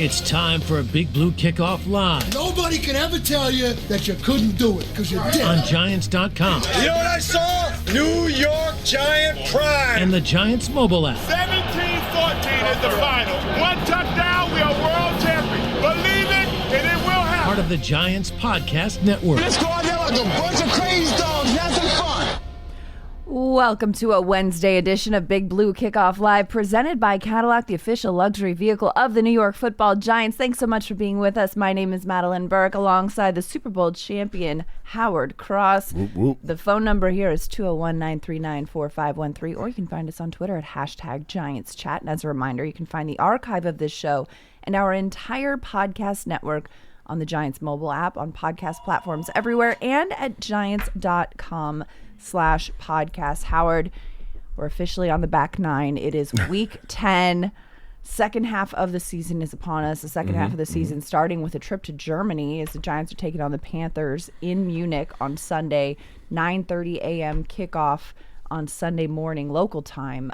It's time for a Big Blue Kickoff Live. Nobody can ever tell you that you couldn't do it, because you did. On Giants.com. You know what I saw? New York Giant pride. And the Giants mobile app. 17-14 is the final. One touchdown, we are world champions. Believe it, and it will happen. Part of the Giants Podcast Network. Let's go out there like a bunch of crazy dogs. Have some fun. Welcome to a Wednesday edition of Big Blue Kickoff Live, presented by Cadillac, the official luxury vehicle of the New York Football Giants. Thanks so much for being with us. My name is Madelyn Burke, alongside the Super Bowl champion, Howard Cross. Whoop, whoop. The phone number here is 201-939-4513, or you can find us on Twitter at #GiantsChat. And as a reminder, you can find the archive of this show and our entire podcast network on the Giants mobile app, on podcast platforms everywhere, and at Giants.com/podcast. Howard, we're officially on the back nine. It is week 10. Second half of the season is upon us. The second half of the season starting with a trip to Germany as the Giants are taking on the Panthers in Munich on Sunday, 9:30 a.m. kickoff on Sunday morning local time.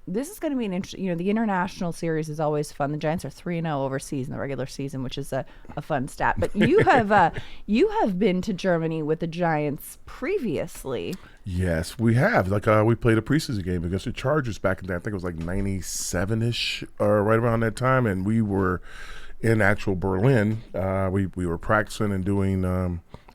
This is going to be an interesting, the international series is always fun. The Giants are 3-0 overseas in the regular season, which is a fun stat. But you have been to Germany with the Giants previously. Yes, we have. We played a preseason game against the Chargers back in that. I think it was like 97-ish, or right around that time. And we were in actual Berlin. We were practicing and doing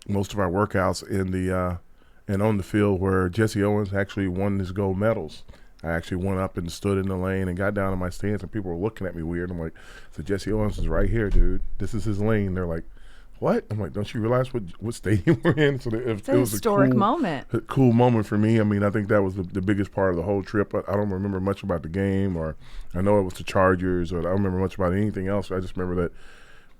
most of our workouts in the and on the field where Jesse Owens actually won his gold medals. I actually went up and stood in the lane and got down in my stance, and people were looking at me weird. I'm like, so Jesse Owens is right here, dude. This is his lane. They're like, what? I'm like, don't you realize what stadium we're in? So it's a historic moment. A cool moment for me. I mean, I think that was the biggest part of the whole trip. I don't remember much about the game, or I know it was the Chargers, or I don't remember much about anything else. I just remember that,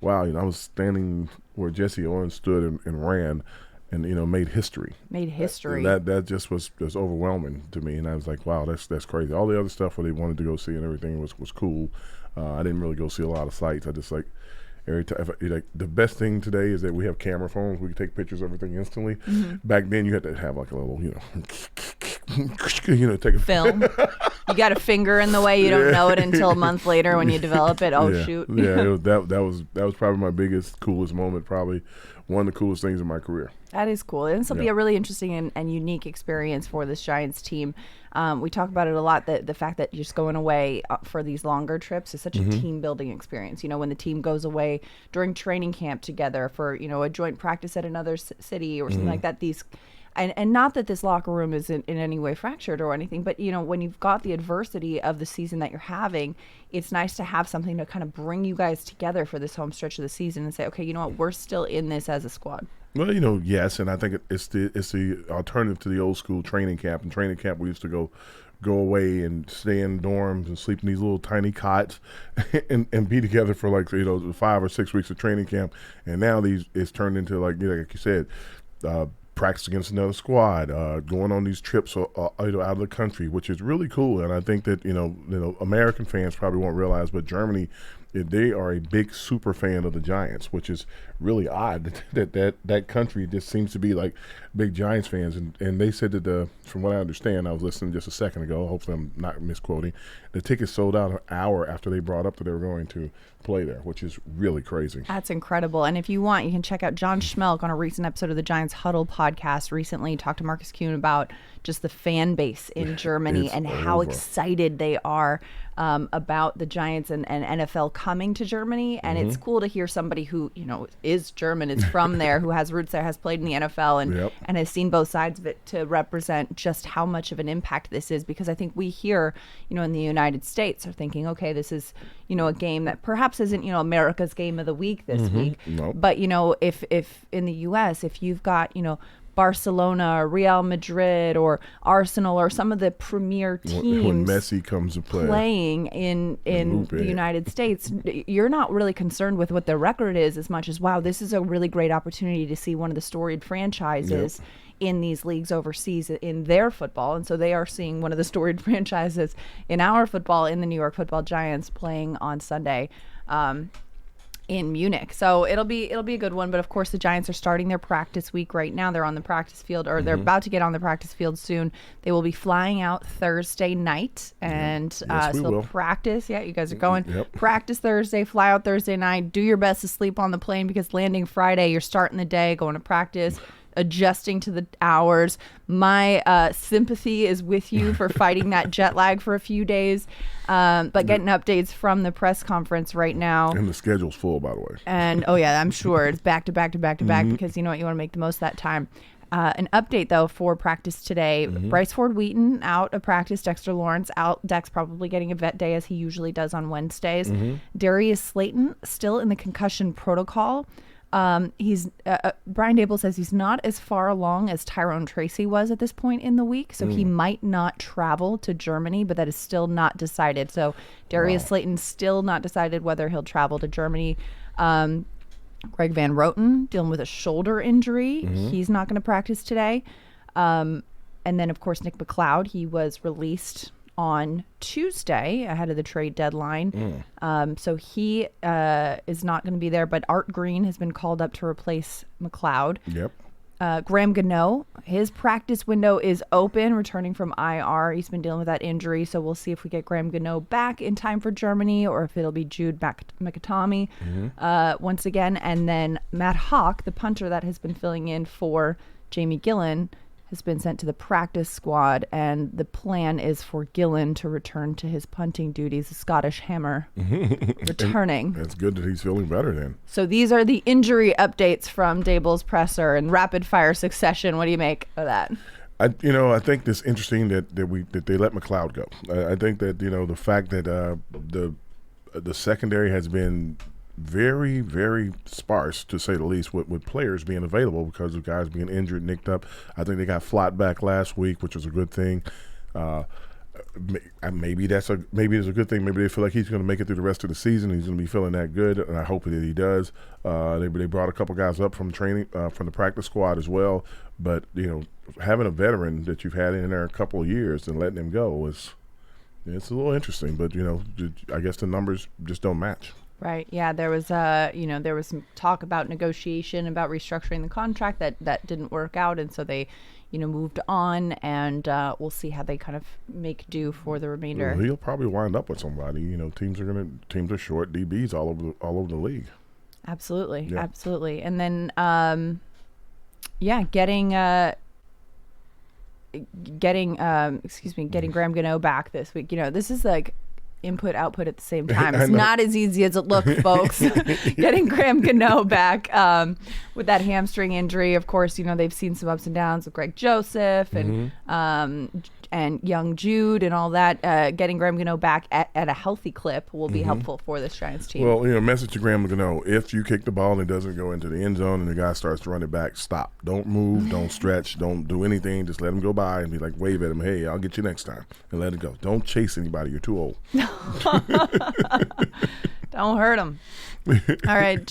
wow, I was standing where Jesse Owens stood and ran. And made history. That just was overwhelming to me, and I was like, "Wow, that's crazy." All the other stuff where they wanted to go see and everything was cool. I didn't really go see a lot of sites. I just every time. The best thing today is that we have camera phones. We can take pictures of everything instantly. Back then, you had to have like a little, take a film. You got a finger in the way. You don't know it until a month later when you develop it. Oh, shoot. Yeah, that was probably my biggest, coolest moment. Probably one of the coolest things in my career. That is cool. And this will be a really interesting and unique experience for this Giants team. We talk about it a lot, the fact that just going away for these longer trips is such a team-building experience. When the team goes away during training camp together for, a joint practice at another city or something like that, and not that this locker room is in any way fractured or anything, but, when you've got the adversity of the season that you're having, it's nice to have something to kind of bring you guys together for this home stretch of the season and say, okay, you know what, we're still in this as a squad. Well, yes, and I think it's the alternative to the old school training camp. In training camp, we used to go away and stay in dorms and sleep in these little tiny cots and be together for 5 or 6 weeks of training camp. And now it's turned into like you said, practice against another squad, going on these trips out of the country, which is really cool. And I think that American fans probably won't realize, but Germany, they are a big super fan of the Giants, which is really odd that country just seems to be like big Giants fans. And they said that from what I understand, I was listening just a second ago, hopefully I'm not misquoting, the tickets sold out an hour after they brought up that they were going to play there, which is really crazy. That's incredible. And if you want, you can check out John Schmelk on a recent episode of the Giants Huddle podcast recently. Talked to Marcus Kuhn about just the fan base in Germany and how excited they are about the Giants and NFL coming to Germany. And it's cool to hear somebody who, is German, is from there, who has roots there, has played in the NFL and has seen both sides of it, to represent just how much of an impact this is. Because I think we here, in the United States are thinking, okay, this is, a game that perhaps isn't, America's game of the week this week. Nope. But, if in the U.S., if you've got, Barcelona, or Real Madrid, or Arsenal, or some of the premier teams when Messi comes to play playing in the United States, you're not really concerned with what their record is as much as, wow, this is a really great opportunity to see one of the storied franchises in these leagues overseas in their football. And so they are seeing one of the storied franchises in our football, in the New York Football Giants, playing on Sunday. in Munich. So it'll be a good one. But of course, the Giants are starting their practice week right now. They're on the practice field, or they're about to get on the practice field soon. They will be flying out Thursday night, and Yes, we so will. practice. Yeah, you guys are going. Yep. Practice Thursday, fly out Thursday night. Do your best to sleep on the plane because landing Friday, you're starting the day, going to practice, adjusting to the hours. My sympathy is with you for fighting that jet lag for a few days, but getting updates from the press conference right now. And the schedule's full, by the way. And oh yeah, I'm sure it's back to back to back to back because you know what, you want to make the most of that time. An update though for practice today: Bryce Ford Wheaton out of practice, Dexter Lawrence out. Dex probably getting a vet day as he usually does on Wednesdays. Darius Slayton still in the concussion protocol. He's Brian Dable says he's not as far along as Tyrone Tracy was at this point in the week, so he might not travel to Germany, but that is still not decided. So Darius Slayton still not decided whether he'll travel to Germany. Greg Van Roten dealing with a shoulder injury. He's not going to practice today. And then, of course, Nick McLeod, he was released on Tuesday ahead of the trade deadline. So he is not going to be there, but Art Green has been called up to replace McLeod. Yep. Graham Gano, his practice window is open, returning from IR. He's been dealing with that injury, so we'll see if we get Graham Gano back in time for Germany or if it'll be Jude Mikatami once again. And then Matt Hawk, the punter that has been filling in for Jamie Gillen, has been sent to the practice squad, and the plan is for Gillen to return to his punting duties, the Scottish Hammer returning. It's good that he's feeling better then. So these are the injury updates from Dable's presser in rapid fire succession. What do you make of that? I think it's interesting that they let McLeod go. I think that the fact that the secondary has been very, very sparse, to say the least, with players being available because of guys being injured, nicked up. I think they got Flott back last week, which was a good thing. Maybe it's a good thing. Maybe they feel like he's going to make it through the rest of the season. He's going to be feeling that good, and I hope that he does. They brought a couple guys up from training, from the practice squad as well. But having a veteran that you've had in there a couple of years and letting him go it's a little interesting. But I guess the numbers just don't match. Right. Yeah. There was there was some talk about negotiation about restructuring the contract that didn't work out, and so they, moved on, and we'll see how they kind of make do for the remainder. Well, he'll probably wind up with somebody. Teams are short DBs all over the league. Absolutely. Yeah. Absolutely. And then getting Graham Gano back this week. This is like input output at the same time. It's not as easy as it looks, folks. Getting Graham Gano back with that hamstring injury. Of course, they've seen some ups and downs with Greg Joseph and young Jude and all that. Getting Graham Gano back at a healthy clip will be helpful for this Giants team. Well, message to Graham Gano: if you kick the ball and it doesn't go into the end zone and the guy starts to run it back, stop. Don't move. Don't stretch. Don't do anything. Just let him go by and be like, wave at him. Hey, I'll get you next time, and let it go. Don't chase anybody. You're too old. Don't hurt him. All right,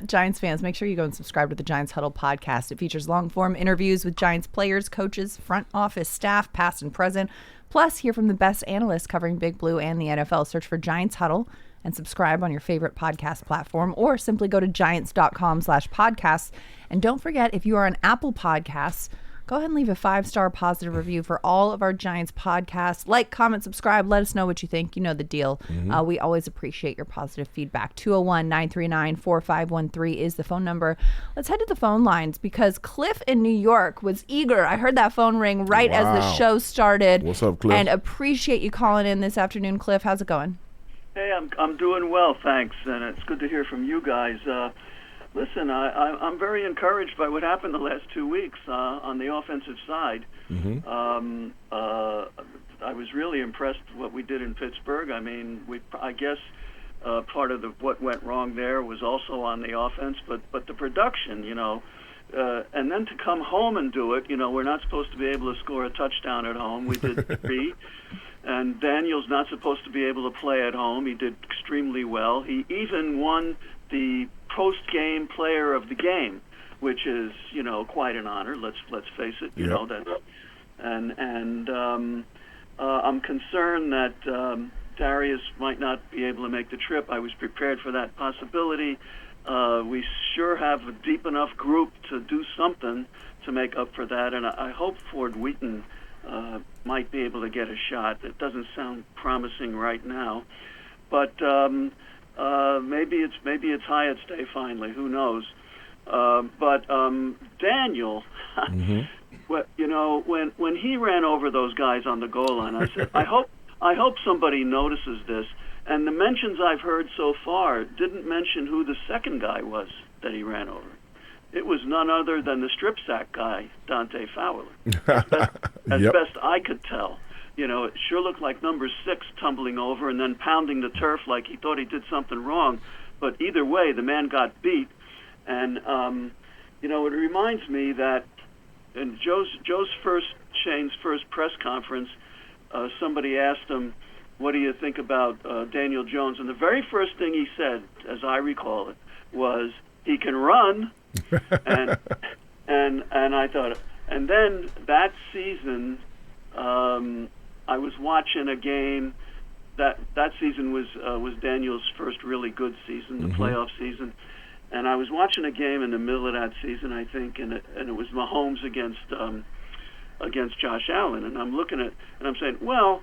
Giants fans, make sure you go and subscribe to the Giants Huddle podcast. It features long-form interviews with Giants players, coaches, front office staff, past and present. Plus, hear from the best analysts covering Big Blue and the NFL. Search for Giants Huddle and subscribe on your favorite podcast platform, or simply go to giants.com/podcasts. And don't forget, if you are on Apple Podcasts, go ahead and leave a 5-star positive review for all of our Giants podcasts. Like, comment, subscribe. Let us know what you think. You know the deal. We always appreciate your positive feedback. 201-939-4513 is the phone number. Let's head to the phone lines because Cliff in New York was eager. I heard that phone ring right as the show started. What's up, Cliff? And appreciate you calling in this afternoon, Cliff. How's it going? Hey, I'm doing well, thanks, and it's good to hear from you guys. Listen, I'm very encouraged by what happened the last 2 weeks on the offensive side. I was really impressed with what we did in Pittsburgh. I mean, I guess part of what went wrong there was also on the offense, but the production, and then to come home and do it, we're not supposed to be able to score a touchdown at home. We did 3. And Daniel's not supposed to be able to play at home. He did extremely well. He even won the post-game player of the game, which is, quite an honor. Let's face it. That's, and I'm concerned that Darius might not be able to make the trip. I was prepared for that possibility. We sure have a deep enough group to do something to make up for that, and I hope Ford Wheaton might be able to get a shot. It doesn't sound promising right now, but maybe it's Hyatt's day finally. Who knows? But Daniel, when he ran over those guys on the goal line, I said, I hope somebody notices this. And the mentions I've heard so far didn't mention who the second guy was that he ran over. It was none other than the strip sack guy, Dante Fowler. As best I could tell. It sure looked like number 6 tumbling over and then pounding the turf like he thought he did something wrong. But either way, the man got beat. And, it reminds me that in Shane's first press conference, somebody asked him, what do you think about Daniel Jones? And the very first thing he said, as I recall it, was, he can run. and I thought, and then that season, I was watching a game. That season was Daniel's first really good season, the playoff season. And I was watching a game in the middle of that season, I think, and it was Mahomes against Josh Allen. And I'm looking at, and I'm saying, well,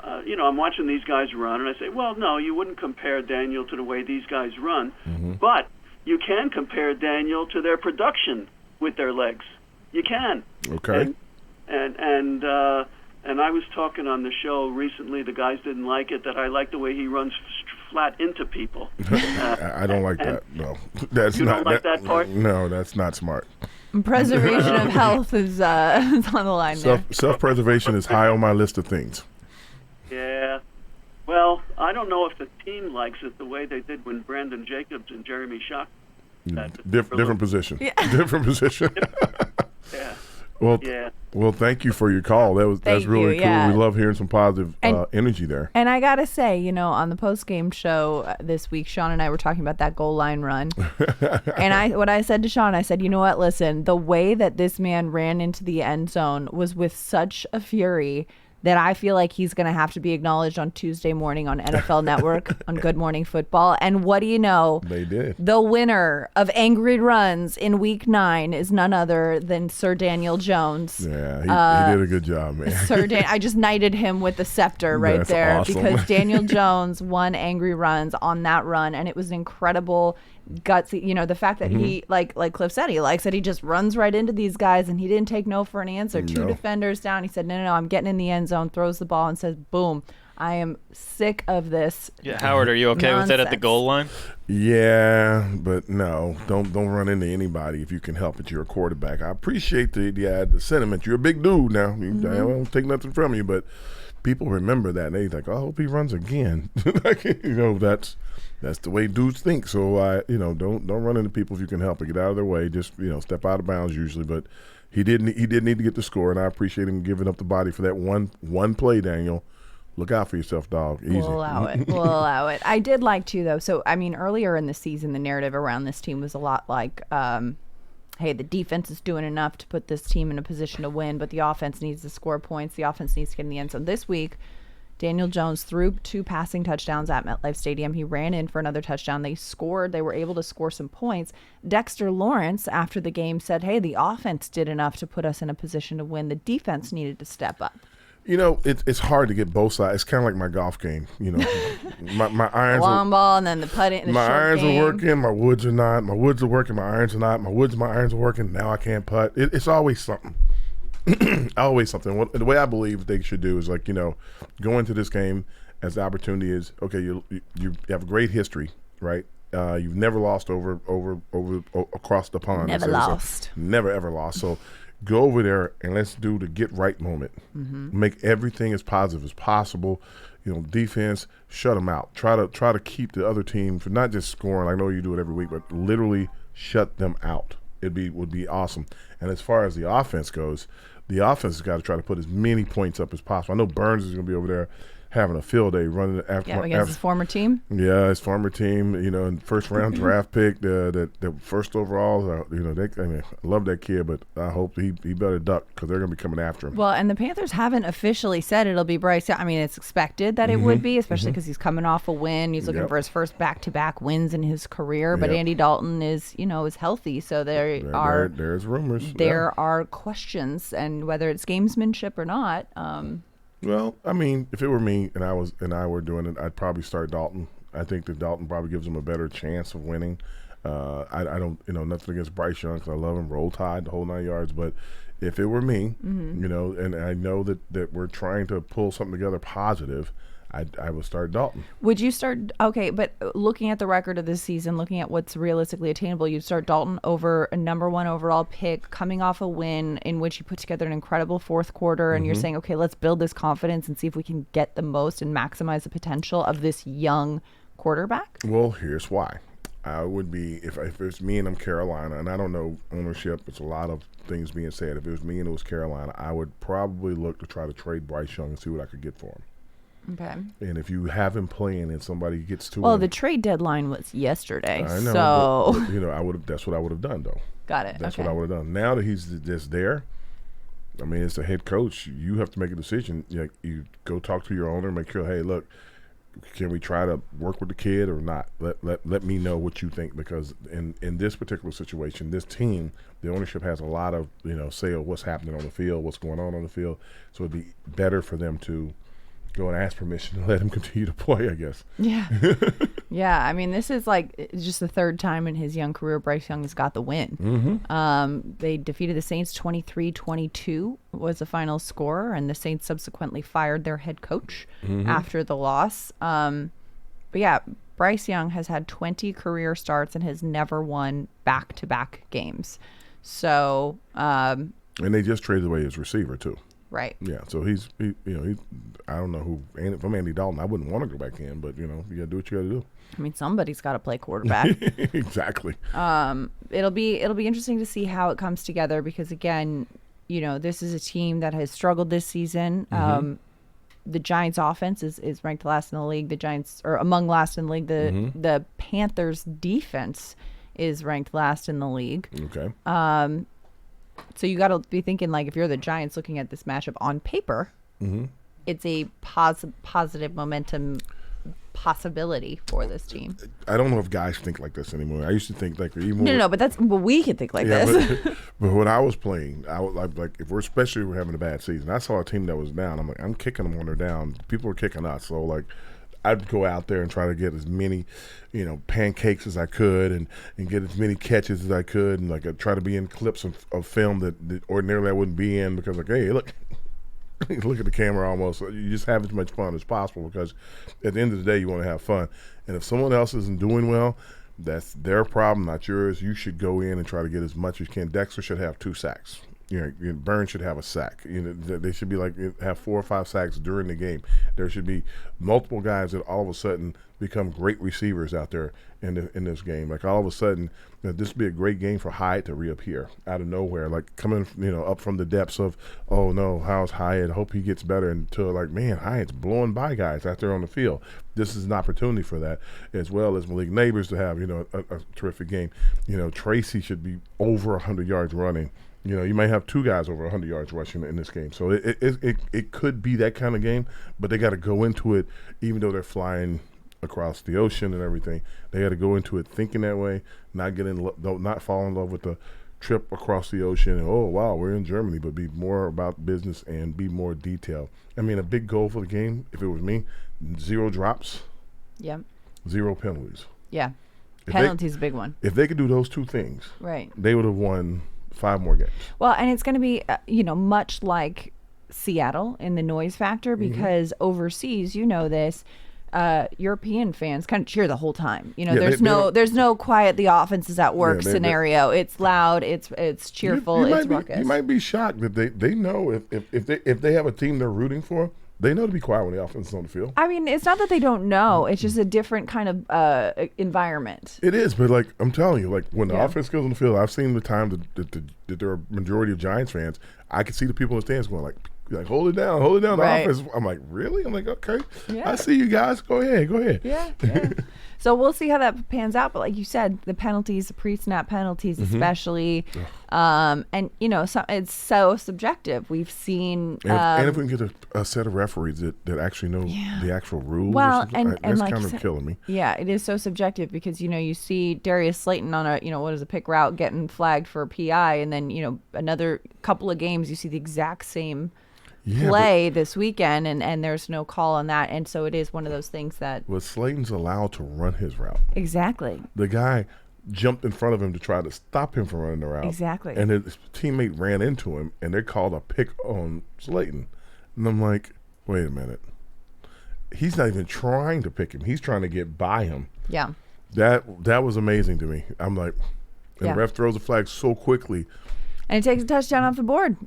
I'm watching these guys run, and I say, well, no, you wouldn't compare Daniel to the way these guys run, but you can compare Daniel to their production with their legs. You can. Okay. And I was talking on the show recently. The guys didn't like it. That I like the way he runs flat into people. I don't like that. No, that's you not. Don't like that part? No, that's not smart. Preservation of health is on the line there. Self-preservation is high on my list of things. Yeah. Well, I don't know if the team likes it the way they did when Brandon Jacobs and Jeremy Shock. Different position. Yeah. Different position. Yeah. Well, thank you for your call. That's really cool. Yeah. We love hearing some positive energy there. And I gotta say, on the post-game show this week, Sean and I were talking about that goal line run. And what I said to Sean, I said, you know what? Listen, the way that this man ran into the end zone was with such a fury that I feel like he's going to have to be acknowledged on Tuesday morning on NFL Network on Good Morning Football. And what do you know? They did. The winner of Angry Runs in Week 9 is none other than Sir Daniel Jones. Yeah, he did a good job, man. I just knighted him with the scepter right That's there awesome. because Daniel Jones won Angry Runs on that run, and it was an incredible gutsy, the fact that he, like Cliff said, he just runs right into these guys, and he didn't take no for an answer. Two defenders down. He said, no, I'm getting in the end zone, throws the ball, and says, boom, I am sick of this. Yeah, Howard, are you okay with that at the goal line? Yeah, but no, don't run into anybody if you can help it. You're a quarterback. I appreciate the sentiment. You're a big dude now. I don't take nothing from you, but people remember that, and they think, I hope he runs again. That's the way dudes think. So don't run into people if you can help it. Get out of their way. Just step out of bounds usually. But he did need to get the score, and I appreciate him giving up the body for that one play. Daniel, look out for yourself, dog. Easy. We'll allow it. I did like to though. So earlier in the season, the narrative around this team was a lot like, hey, the defense is doing enough to put this team in a position to win, but the offense needs to score points. The offense needs to get in the end zone. This week, Daniel Jones threw 2 passing touchdowns at MetLife Stadium. He ran in for another touchdown. They scored. They were able to score some points. Dexter Lawrence, after the game, said, hey, the offense did enough to put us in a position to win. The defense needed to step up. It's hard to get both sides. It's kind of like my golf game. My irons long ball and then the putting. My irons are working. My woods are not. My woods are working. My irons are not. My irons are working. Now I can't putt. It's always something. Always something. The way I believe they should do is go into this game as the opportunity is, okay, you have a great history, right? You've never lost over across the pond. Never ever lost. So go over there and let's do the get right moment. Make everything as positive as possible. Defense, shut them out. Try to keep the other team from not just scoring. I know you do it every week, but literally shut them out. Would be awesome. And as far as the offense goes, the offense has got to try to put as many points up as possible. I know Burns is going to be over there. having a field day running after. Yeah, against his former team. Yeah, his former team. First round draft pick, the first overall. I love that kid, but I hope he better duck because they're going to be coming after him. Well, and the Panthers haven't officially said it'll be Bryce Young. I mean, it's expected that it would be, especially because he's coming off a win. He's looking for his first back-to-back wins in his career. But Andy Dalton is healthy, so there's rumors. There are questions, and whether it's gamesmanship or not. Well, I mean, if it were me and I were doing it, I'd probably start Dalton. I think that Dalton probably gives him a better chance of winning. I don't, nothing against Bryce Young because I love him, Roll Tide, the whole 9 yards. But if it were me, and I know that we're trying to pull something together positive, I would start Dalton. Would you start? Okay, but looking at the record of this season, looking at what's realistically attainable, you'd start Dalton over a number 1 overall pick, coming off a win in which you put together an incredible fourth quarter, and you're saying, okay, let's build this confidence and see if we can get the most and maximize the potential of this young quarterback? Well, here's why. I would be, if it's me and I'm Carolina, and I don't know ownership, it's a lot of things being said. If it was me and it was Carolina, I would probably look to try to trade Bryce Young and see what I could get for him. Okay. And if you have him playing and somebody gets to him, the trade deadline was yesterday. I know. So but, I would have. That's what I would have done, though. Got it. That's what I would have done. Now that he's just there, I mean, as a head coach, you have to make a decision. You go talk to your owner, make sure, hey, look, can we try to work with the kid or not? Let me know what you think, because in this particular situation, this team, the ownership has a lot of say of what's happening on the field, what's going on the field. So it'd be better for them to go and ask permission to let him continue to play, I guess. Yeah. Yeah. I mean, this is just the third time in his young career Bryce Young has got the win. They defeated the Saints 23-22 was the final score, and the Saints subsequently fired their head coach after the loss. But yeah, Bryce Young has had 20 career starts and has never won back-to-back games. So, and they just traded away his receiver too. Right. Yeah. So he's I don't know who. If I'm Andy Dalton, I wouldn't want to go back in, but you got to do what you got to do. I mean, somebody's got to play quarterback. Exactly. It'll be interesting to see how it comes together, because again, this is a team that has struggled this season. The Giants' offense is ranked last in the league. The Giants are among last in the league. The Panthers' defense is ranked last in the league. Okay. So you got to be thinking, if you're the Giants looking at this matchup on paper, it's a positive momentum possibility for this team. I don't know if guys think like this anymore. I used to think even no, but we can think like this. But when I was playing, I would if especially we're having a bad season. I saw a team that was down. I'm like, I'm kicking them when they're down. People are kicking us. So I'd go out there and try to get as many, pancakes as I could, and get as many catches as I could, and I'd try to be in clips of film that ordinarily I wouldn't be in, because hey, look at the camera almost. You just have as much fun as possible, because at the end of the day, you want to have fun. And if someone else isn't doing well, that's their problem, not yours. You should go in and try to get as much as you can. Dexter should have 2 sacks. Burns should have a sack. They should be have 4 or 5 sacks during the game. There should be multiple guys that all of a sudden become great receivers out there in this game. All of a sudden, this would be a great game for Hyatt to reappear out of nowhere, coming up from the depths of, oh no, how's Hyatt? I hope he gets better, until man, Hyatt's blowing by guys out there on the field. This is an opportunity for that, as well as Malik Neighbors to have a terrific game. Tracy should be over 100 yards running. You might have 2 guys over 100 yards rushing in this game. So it could be that kind of game, but they got to go into it, even though they're flying across the ocean and everything. They got to go into it thinking that way, not fall in love with the trip across the ocean and, oh, wow, we're in Germany, but be more about business and be more detailed. I mean, a big goal for the game, if it was me, 0 drops, 0 penalties. Yeah. Penalties is a big one. If they could do those 2 things, right, they would have won 5 more games. Well, and it's going to be, much like Seattle in the noise factor, because overseas, this, European fans kind of cheer the whole time. There's no quiet, the offense is at work scenario. It's loud, it's cheerful, it's ruckus. You might be shocked that they know if they have a team they're rooting for, they know to be quiet when the offense is on the field. I mean, it's not that they don't know. It's just a different kind of environment. It is, but I'm telling you, when the offense goes on the field, I've seen the time that there are majority of Giants fans, I could see the people in the stands going You're like, hold it down, the Right. offense. I'm like, really? I'm like, okay, Yeah. I see you guys. Go ahead. Yeah. So we'll see how that pans out. But like you said, the penalties, the pre-snap penalties, especially, and it's so subjective. We've seen, and if we can get a set of referees that actually know the actual rules, well, or something, that's like kind you of said, killing me. Yeah, it is so subjective because you see Darius Slayton on a pick route getting flagged for a PI, and then another couple of games you see the exact same play this weekend, and there's no call on that, and so it is one of those things that. Well, Slayton's allowed to run his route. Exactly. The guy jumped in front of him to try to stop him from running the route. Exactly. And his teammate ran into him, and they called a pick on Slayton. And I'm like, wait a minute. He's not even trying to pick him. He's trying to get by him. Yeah. That was amazing to me. I'm like, and the ref throws a flag so quickly. And he takes a touchdown off the board.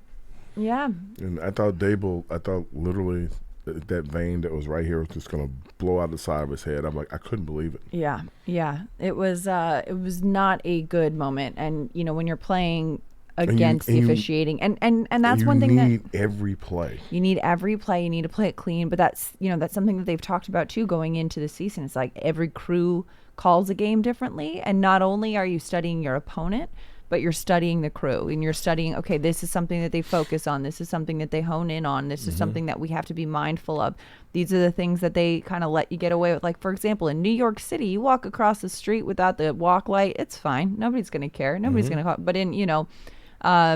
Yeah. And I thought literally that vein that was right here was just going to blow out the side of his head. I'm like, I couldn't believe it. Yeah. It was not a good moment. And, when you're playing against the officiating, and that's one thing that you need every play. You need every play. You need to play it clean. But that's something that they've talked about too going into the season. It's like every crew calls a game differently. And not only are you studying your opponent, but you're studying the crew, and you're studying, okay, this is something that they focus on. This is something that they hone in on. This is something that we have to be mindful of. These are the things that they kind of let you get away with. Like, for example, in New York City, you walk across the street without the walk light, it's fine. Nobody's going to care. Nobody's going to call. But in, LA?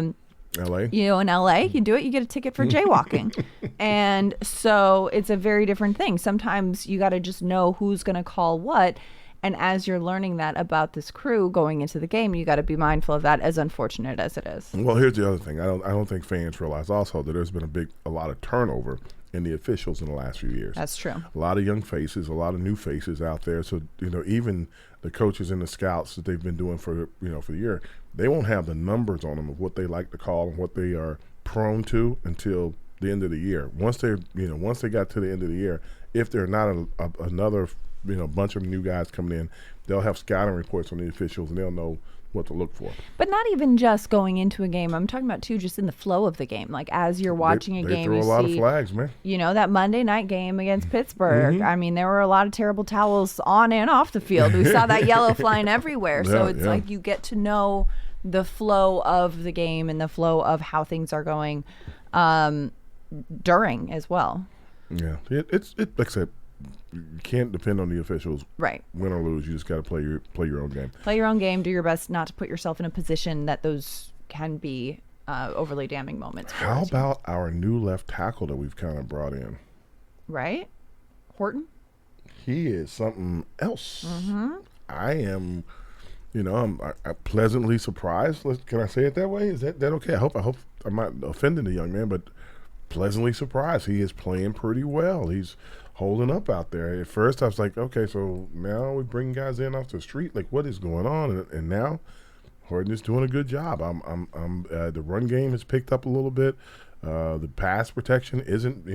In LA, you do it, you get a ticket for jaywalking. And so it's a very different thing. Sometimes you got to just know who's going to call what. And as you're learning that about this crew going into the game, you got to be mindful of that, as unfortunate as it is. Well, here's the other thing. I don't think fans realize also that there's been a lot of turnover in the officials in the last few years. That's true. A lot of young faces, a lot of new faces out there. So even the coaches and the scouts that they've been doing for the year, they won't have the numbers on them of what they like to call and what they are prone to until the end of the year. Once they got to the end of the year, if they're not another bunch of new guys coming in, they'll have scouting reports on the officials and they'll know what to look for. But not even just going into a game. I'm talking about too, just in the flow of the game. Like as you're watching a game, throw a lot of flags, man. That Monday night game against Pittsburgh. I mean, there were a lot of terrible towels on and off the field. We saw that yellow flying everywhere. So it's like you get to know the flow of the game and the flow of how things are going during as well. Yeah, it's like I said, you can't depend on the officials. Right. Win or lose, you just got to play your own game. Play your own game. Do your best not to put yourself in a position that those can be overly damning moments. How about our new left tackle that we've kind of brought in? Right, Horton. He is something else. I am. I'm pleasantly surprised. Can I say it that way? Is that okay? I hope I'm not offending the young man, but pleasantly surprised. He is playing pretty well. He's holding up out there. At first, I was like, okay, so now we bring guys in off the street. Like, what is going on? And now Horton is doing a good job. The run game has picked up a little bit. The pass protection isn't,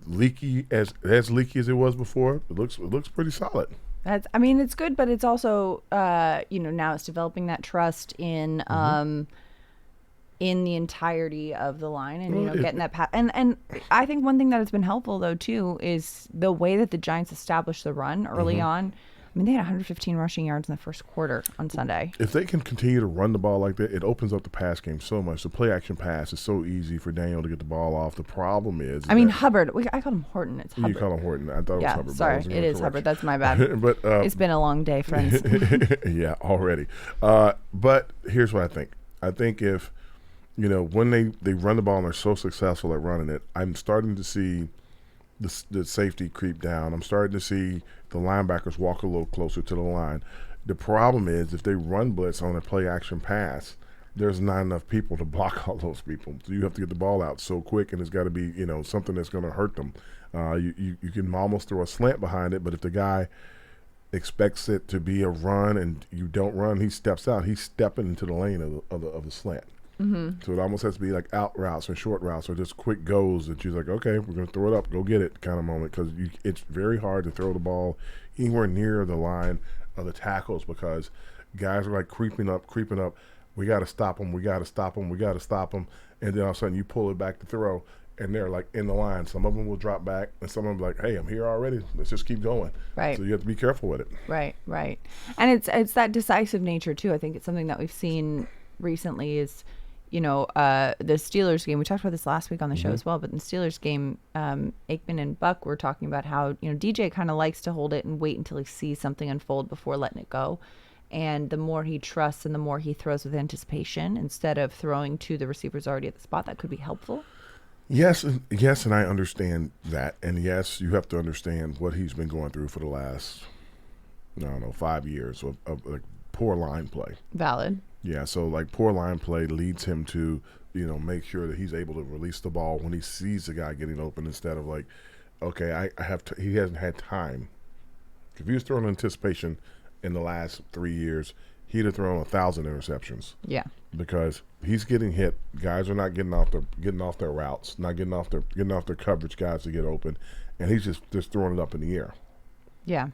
leaky as leaky as it was before. It looks pretty solid. It's good, but it's also, now it's developing that trust in the entirety of the line and, getting that pass. And I think one thing that has been helpful, though, too, is the way that the Giants established the run early on. I mean, they had 115 rushing yards in the first quarter on Sunday. If they can continue to run the ball like that, it opens up the pass game so much. The play-action pass is so easy for Daniel to get the ball off. The problem is... Hubbard. I call him Horton. It's Hubbard. You call him Horton. I thought it was Hubbard. Sorry, it is Hubbard. That's my bad. But it's been a long day, friends. Yeah, already. But here's what I think. I think if, when they run the ball and they're so successful at running it, I'm starting to see the safety creep down. I'm starting to see the linebackers walk a little closer to the line. The problem is if they run blitz on a play-action pass, there's not enough people to block all those people. So you have to get the ball out so quick, and it's got to be something that's going to hurt them. You can almost throw a slant behind it, but if the guy expects it to be a run and you don't run, he steps out. He's stepping into the lane of the slant. So it almost has to be like out routes or short routes or just quick goes that you're like, okay, we're going to throw it up, go get it kind of moment, because it's very hard to throw the ball anywhere near the line of the tackles because guys are like creeping up. We got to stop them. And then all of a sudden you pull it back to throw and they're like in the line. Some of them will drop back, and some of them like, hey, I'm here already. Let's just keep going. Right. So you have to be careful with it. Right. And it's that decisive nature too. I think it's something that we've seen recently is, the Steelers game. We talked about this last week on the show as well, but in the Steelers game, Aikman and Buck were talking about how, DJ kind of likes to hold it and wait until he sees something unfold before letting it go. And the more he trusts and the more he throws with anticipation instead of throwing to the receivers already at the spot, that could be helpful. Yes, and I understand that. And yes, you have to understand what he's been going through for the last, 5 years of like poor line play. Valid. Yeah, so like poor line play leads him to, make sure that he's able to release the ball when he sees the guy getting open instead of like, okay, he hasn't had time. If he was throwing anticipation in the last 3 years, he'd have thrown 1,000 interceptions. Yeah. Because he's getting hit. Guys are not getting off their routes, not getting off their coverage guys to get open, and he's just throwing it up in the air. Yeah.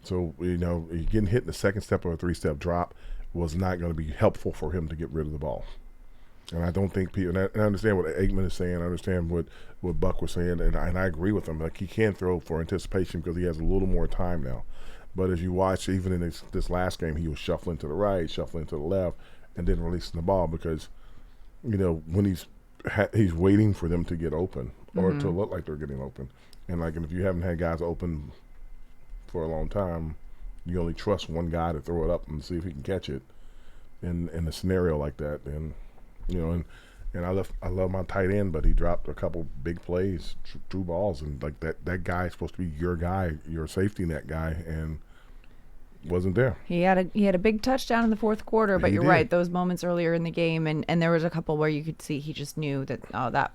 So, getting hit in the second step of a 3-step drop was not going to be helpful for him to get rid of the ball. And I don't think people, and I understand what Aikman is saying, I understand what Buck was saying, and I agree with him. Like, he can throw for anticipation because he has a little more time now. But as you watch, even in this last game, he was shuffling to the right, shuffling to the left, and then releasing the ball because, when he's waiting for them to get open or to look like they're getting open. And if you haven't had guys open for a long time, you only trust one guy to throw it up and see if he can catch it in a scenario like that. And, and I love my tight end, but he dropped a couple big plays, true balls, and like that guy is supposed to be your guy, your safety net guy, and wasn't there. He had a big touchdown in the fourth quarter, but you're right. Those moments earlier in the game, and there was a couple where you could see he just knew that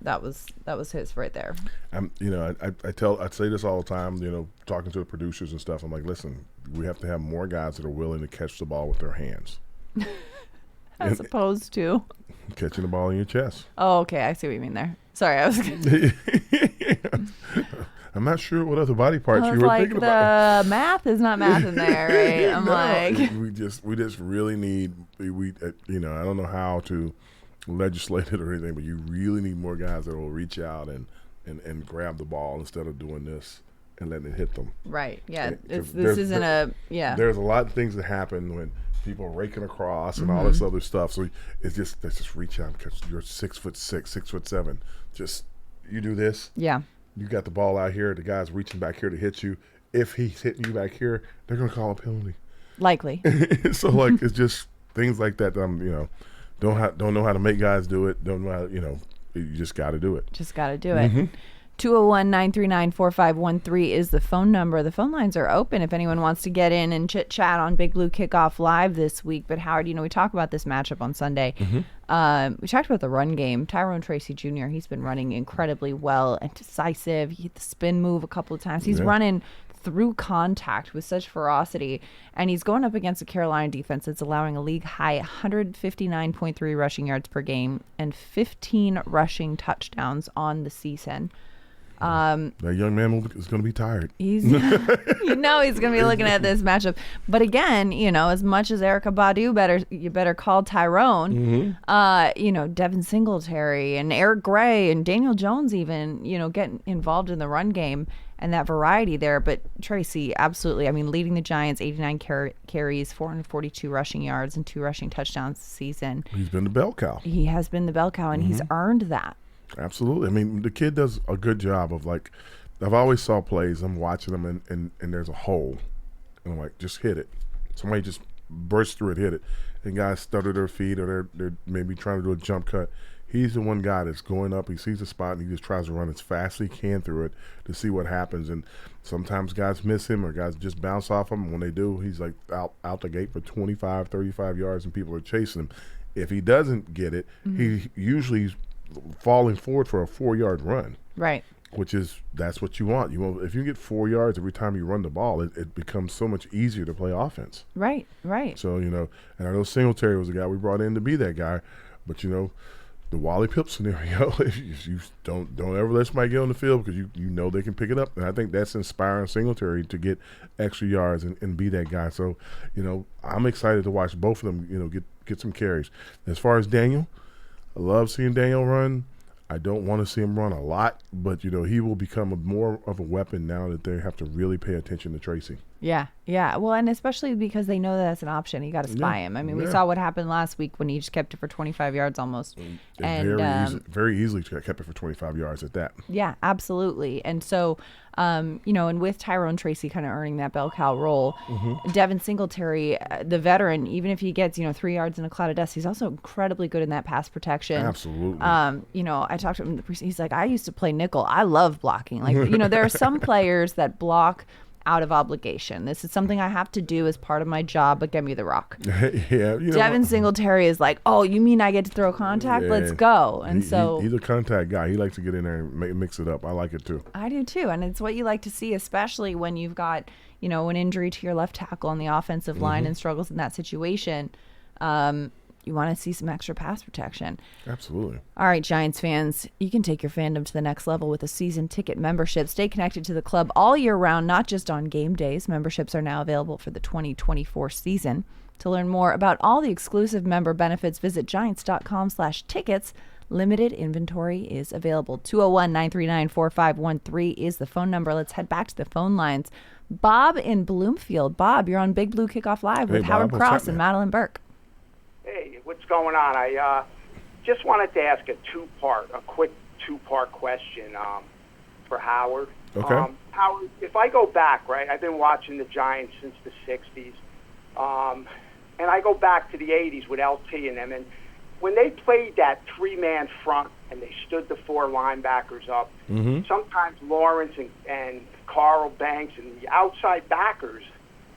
that was his right there. I say this all the time. Talking to the producers and stuff. I'm like, listen, we have to have more guys that are willing to catch the ball with their hands, as opposed to catching the ball in your chest. Oh, okay. I see what you mean there. Sorry, I was. I'm not sure what other body parts you were thinking about. The math is not math in there, right? I'm we just really need I don't know how to legislate it or anything, but you really need more guys that will reach out and grab the ball instead of doing this and letting it hit them. Right. Yeah. There's a lot of things that happen when people are raking across and all this other stuff. So let's just reach out because you're 6'6", 6'7". Just you do this. Yeah. You got the ball out here. The guy's reaching back here to hit you. If he's hitting you back here, they're going to call a penalty. Likely. So it's just things like that. Don't know how to make guys do it. Don't know how. You just got to do it. Just got to do it. 201-939-4513 is the phone number. The phone lines are open if anyone wants to get in and chit chat on Big Blue Kickoff Live this week. But Howard, we talk about this matchup on Sunday. We talked about the run game. Tyrone Tracy Jr., he's been running incredibly well and decisive. He hit the spin move a couple of times. He's running through contact with such ferocity, and he's going up against a Carolina defense that's allowing a league high 159.3 rushing yards per game and 15 rushing touchdowns on the season. That young man is going to be tired. He's he's going to be looking at this matchup. But again, as much as Erykah Badu you better call Tyrone. Devin Singletary and Eric Gray and Daniel Jones even, getting involved in the run game and that variety there. But Tracy, absolutely. I mean, leading the Giants, 89 carries, 442 rushing yards, and 2 rushing touchdowns this season. He's been the bell cow. He has been the bell cow, and he's earned that. Absolutely. I mean, the kid does a good job of I've always saw plays. I'm watching them and there's a hole. And I'm like, just hit it. Somebody just bursts through it, hit it. And guys stutter their feet or they're maybe trying to do a jump cut. He's the one guy that's going up. He sees the spot and he just tries to run as fast as he can through it to see what happens. And sometimes guys miss him or guys just bounce off him. And when they do, he's like out the gate for 25, 35 yards and people are chasing him. If he doesn't get it, he usually falling forward for a 4-yard run. Right. That's what you want. If you get 4 yards every time you run the ball, it becomes so much easier to play offense. Right. So, and I know Singletary was the guy we brought in to be that guy, but the Wally Pipp scenario, if you don't ever let somebody get on the field because you know they can pick it up. And I think that's inspiring Singletary to get extra yards and be that guy. So, I'm excited to watch both of them, get some carries. As far as Daniel, I love seeing Daniel run. I don't want to see him run a lot, but, he will become more of a weapon now that they have to really pay attention to Tracy. Yeah. Well, and especially because they know that that's an option. You got to spy him. I mean, we saw what happened last week when he just kept it for 25 yards almost. And very easily kept it for 25 yards at that. Yeah, absolutely. And so, and with Tyrone Tracy kind of earning that bell cow role, Devin Singletary, the veteran, even if he gets, 3 yards in a cloud of dust, he's also incredibly good in that pass protection. Absolutely. I talked to him, he's like, I used to play nickel. I love blocking. Like, there are some players that block out of obligation. This is something I have to do as part of my job, but get me the rock. Yeah. Devin Singletary is like, oh, you mean I get to throw contact? Let's go. And he's a contact guy. He likes to get in there and mix it up. I like it too. I do too. And it's what you like to see, especially when you've got, an injury to your left tackle on the offensive line and struggles in that situation. You want to see some extra pass protection. Absolutely. All right, Giants fans, you can take your fandom to the next level with a season ticket membership. Stay connected to the club all year round, not just on game days. Memberships are now available for the 2024 season. To learn more about all the exclusive member benefits, visit giants.com/tickets. Limited inventory is available. 201-939-4513 is the phone number. Let's head back to the phone lines. Bob in Bloomfield. Bob, you're on Big Blue Kickoff Live with Howard Cross and Madelyn Burke. Hey, what's going on? I just wanted to ask a quick two-part question for Howard. Okay. Howard, if I go back, right, I've been watching the Giants since the 60s, and I go back to the 80s with LT and them, and when they played that three-man front and they stood the four linebackers up, sometimes Lawrence and Carl Banks and the outside backers,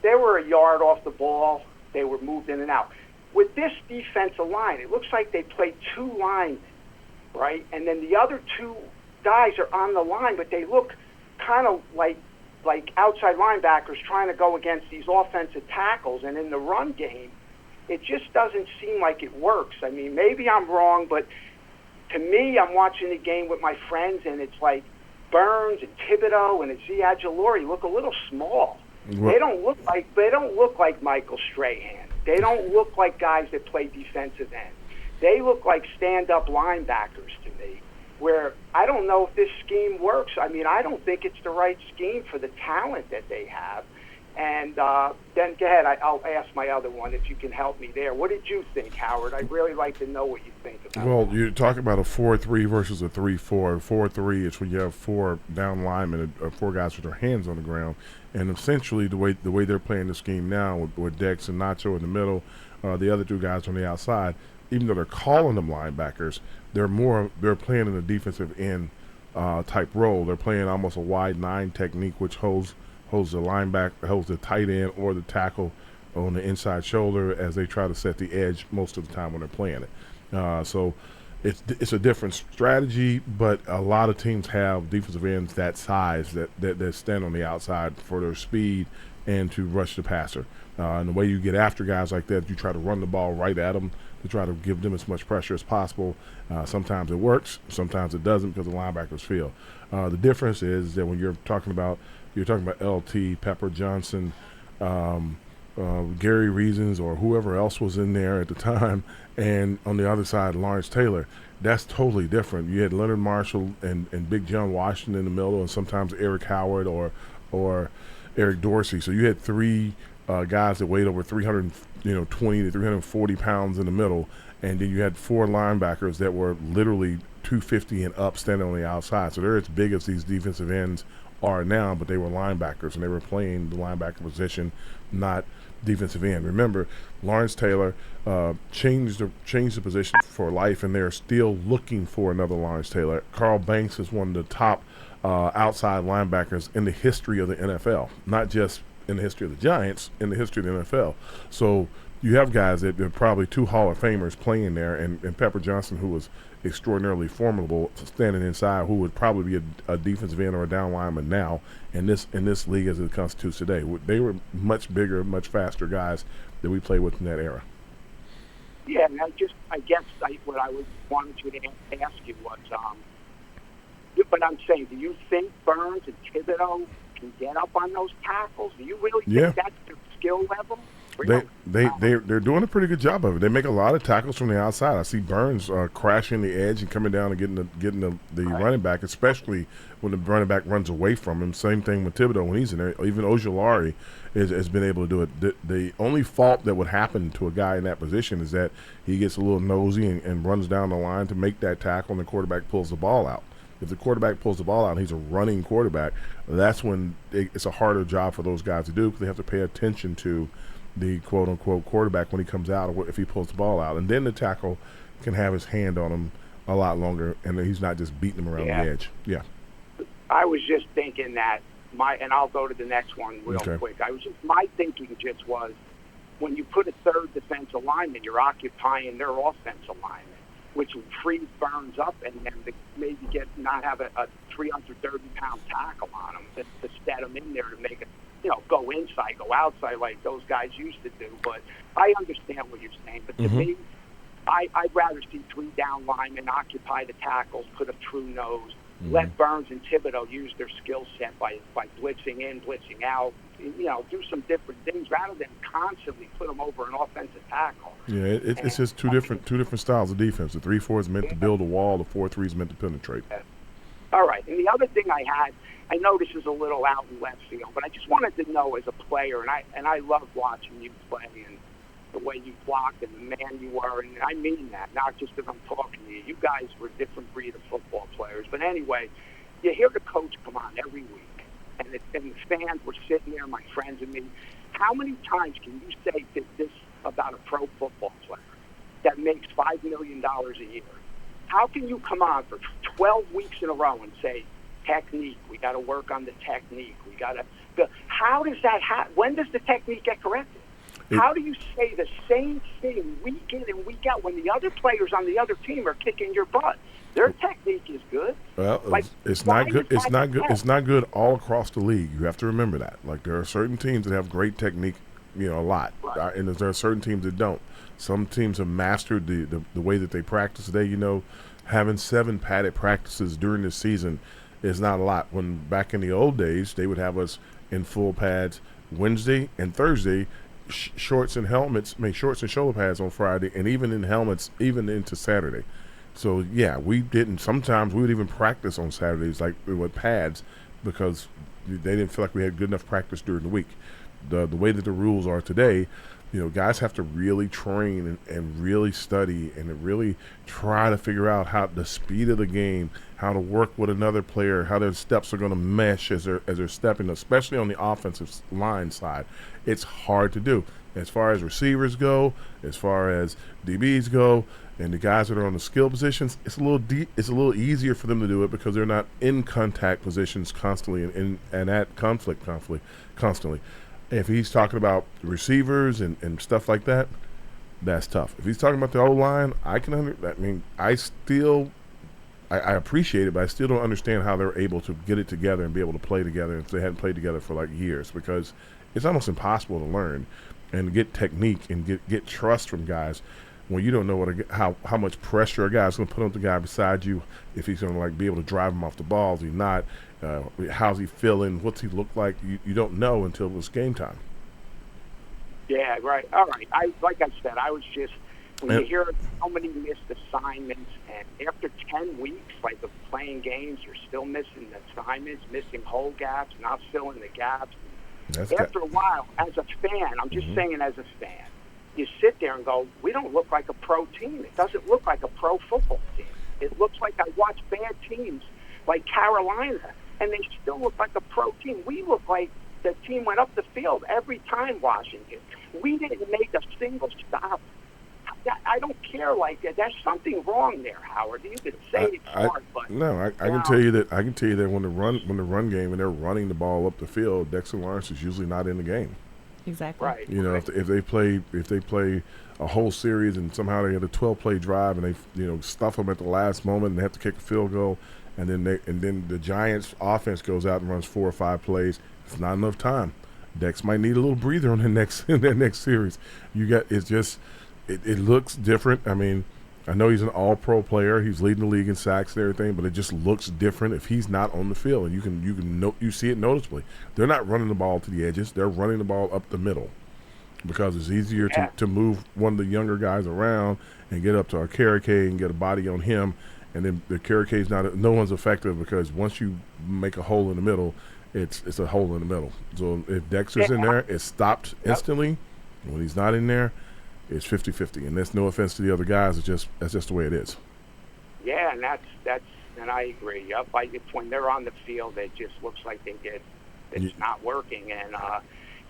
they were a yard off the ball. They were moved in and out. With this defensive line, it looks like they play two linemen, right? And then the other two guys are on the line, but they look kind of like outside linebackers trying to go against these offensive tackles. And in the run game, it just doesn't seem like it works. I mean, maybe I'm wrong, but to me, I'm watching the game with my friends, and it's like Burns and Thibodeau and Ziad Jalori look a little small. Well, they don't look like Michael Strahan. They don't look like guys that play defensive end. They look like stand-up linebackers to me, where I don't know if this scheme works. I mean, I don't think it's the right scheme for the talent that they have. And then go ahead, I'll ask my other one if you can help me there. What did you think, Howard? I'd really like to know what you think about it. Well, you're talking about a 4-3 versus a 3-4. 4-3 is when you have four down linemen, four guys with their hands on the ground. And essentially the way they're playing the scheme now with Dex and Nacho in the middle, the other two guys on the outside, even though they're calling them linebackers, they're playing in a defensive end type role. They're playing almost a wide nine technique, which holds the linebacker, holds the tight end or the tackle on the inside shoulder as they try to set the edge most of the time when they're playing it. So it's a different strategy, but a lot of teams have defensive ends that size that stand on the outside for their speed and to rush the passer. And the way you get after guys like that, you try to run the ball right at them to try to give them as much pressure as possible. Sometimes it works, sometimes it doesn't because the linebackers feel. The difference is that when you're talking about LT, Pepper Johnson, Gary Reasons, or whoever else was in there at the time, and on the other side, Lawrence Taylor, that's totally different. You had Leonard Marshall and Big John Washington in the middle, and sometimes Eric Howard or Eric Dorsey. So you had three guys that weighed over 320 to 340 pounds in the middle, and then you had four linebackers that were literally 250 and up standing on the outside. So they're as big as these defensive ends are now, but they were linebackers, and they were playing the linebacker position, not defensive end. Remember, Lawrence Taylor changed the position for life, and they're still looking for another Lawrence Taylor. Carl Banks is one of the top outside linebackers in the history of the NFL, not just in the history of the Giants, in the history of the NFL. So you have guys that are probably two Hall of Famers playing there, and Pepper Johnson, who was extraordinarily formidable, standing inside, who would probably be a defensive end or a down lineman now in this league as it constitutes today. They were much bigger, much faster guys that we played with in that era. Yeah, and I guess what I wanted you to ask you was, but I'm saying, do you think Burns and Thibodeau can get up on those tackles? Do you really think that's their skill level? They're doing a pretty good job of it. They make a lot of tackles from the outside. I see Burns crashing the edge and coming down and getting the running back, especially when the running back runs away from him. Same thing with Thibodeau when he's in there. Even Ojulari has been able to do it. The only fault that would happen to a guy in that position is that he gets a little nosy and runs down the line to make that tackle, and the quarterback pulls the ball out. If the quarterback pulls the ball out and he's a running quarterback, that's when it's a harder job for those guys to do, because they have to pay attention to the quote-unquote quarterback when he comes out, or if he pulls the ball out. And then the tackle can have his hand on him a lot longer, and he's not just beating him around the edge. Yeah. I was just thinking that and I'll go to the next one real quick. My thinking just was, when you put a third defensive lineman, you're occupying their offensive lineman, which would freeze Burns up and then maybe not have a 330-pound tackle on him to set him in there to make it, go inside, go outside like those guys used to do. But I understand what you're saying. But to me, I'd rather see 3 down linemen occupy the tackles, put a true nose, let Burns and Thibodeau use their skill set by blitzing in, blitzing out, do some different things rather than constantly put them over an offensive tackle. Yeah, it's just two different styles of defense. The 3-4 is meant to build a wall. The 4-3 is meant to penetrate. All right. And the other thing I know this is a little out in left field, but I just wanted to know as a player, and I love watching you play and the way you blocked and the man you were, and I mean that, not just because I'm talking to you. You guys were a different breed of football players. But anyway, you hear the coach come on every week, and the fans were sitting there, my friends and me. How many times can you say this about a pro football player that makes $5 million a year? How can you come on for 12 weeks in a row and say, technique, we got to work on the technique, we got to... How does that happen? When does the technique get corrected? How do you say the same thing week in and week out when the other players on the other team are kicking your butt? Their technique is good. Well, it's not good. It's not good. It's not good all across the league. You have to remember that. Like, there are certain teams that have great technique, a lot, and there are certain teams that don't. Some teams have mastered the way that they practice today. Having 7 padded practices during the season is not a lot. When back in the old days, they would have us in full pads Wednesday and Thursday, shorts and shoulder pads on Friday, and even in helmets, even into Saturday. So yeah, sometimes we would even practice on Saturdays like with pads, because they didn't feel like we had good enough practice during the week. The way that the rules are today, guys have to really train and really study and to really try to figure out how the speed of the game, how to work with another player, how their steps are going to mesh as they're stepping, especially on the offensive line side. It's hard to do. As far as receivers go, as far as DBs go, and the guys that are on the skill positions, it's a little easier for them to do it because they're not in contact positions constantly and at conflict constantly. If he's talking about receivers and stuff like that, that's tough. If he's talking about the O-line, I appreciate it, but I still don't understand how they're able to get it together and be able to play together if they hadn't played together for like years, because it's almost impossible to learn and get technique and get trust from guys when you don't know how much pressure a guy's going to put on the guy beside you, if he's going to be able to drive him off the ball, is he not, how's he feeling, what's he look like, you don't know until it's game time. Yeah, right. All right. Like I said, I was just, when you hear so many missed assignments, and after 10 weeks, of playing games, you're still missing assignments, missing hole gaps, not filling the gaps. After a while, as a fan, I'm just saying as a fan, you sit there and go, we don't look like a pro team. It doesn't look like a pro football team. It looks like I watch bad teams like Carolina, and they still look like a pro team. We look like the team went up the field every time, Washington. We didn't make a single stop. I don't care like that. There's something wrong there, Howard. You can say it's hard, but no, I can tell you that. I can tell you that when the run game and they're running the ball up the field, Dexter Lawrence is usually not in the game. Exactly. Right. If they play a whole series and somehow they get a 12-play drive and they stuff them at the last moment and they have to kick a field goal, and then the Giants' offense goes out and runs 4 or 5 plays, it's not enough time. Dex might need a little breather on that next series. It looks different. I mean, I know he's an all-pro player. He's leading the league in sacks and everything, but it just looks different if he's not on the field. And you see it noticeably. They're not running the ball to the edges. They're running the ball up the middle. because it's easier to move one of the younger guys around and get up to our Karake and get a body on him. And then the Karake's no one's effective because once you make a hole in the middle, it's a hole in the middle. So if Dexter's in there, it's stopped instantly. When he's not in there, it's 50-50. And that's no offense to the other guys. That's just the way it is. Yeah, and and I agree. Yep, when they're on the field, it just looks like it's not working. And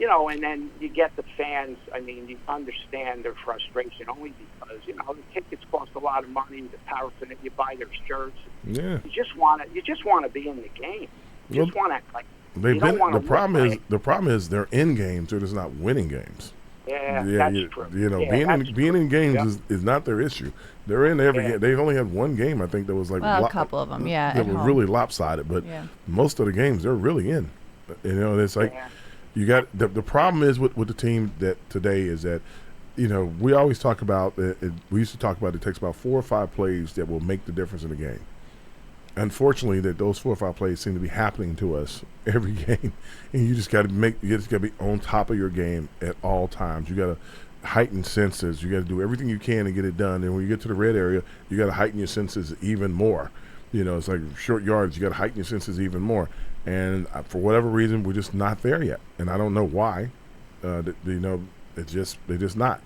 and then you get the fans. I mean, you understand their frustration only because the tickets cost a lot of money. The paraphernalia, you buy their shirts. Yeah. You just want to be in the game. You just want to the problem is they're in games. They're just not winning games. Yeah, that's true. Being in games is not their issue. They're in every game. They've only had one game, I think, that was like a couple of them, that were really lopsided. But most of the games they're really in. It's like you got the problem is with the team that today is that we always talk about we used to talk about it takes about 4 or 5 plays that will make the difference in the game. Unfortunately, that those 4 or 5 plays seem to be happening to us every game, and you just got to be on top of your game at all times. You got to heighten senses. You got to do everything you can to get it done. And when you get to the red area, you got to heighten your senses even more. It's like short yards. You got to heighten your senses even more. And for whatever reason, we're just not there yet. And I don't know why. They're just not.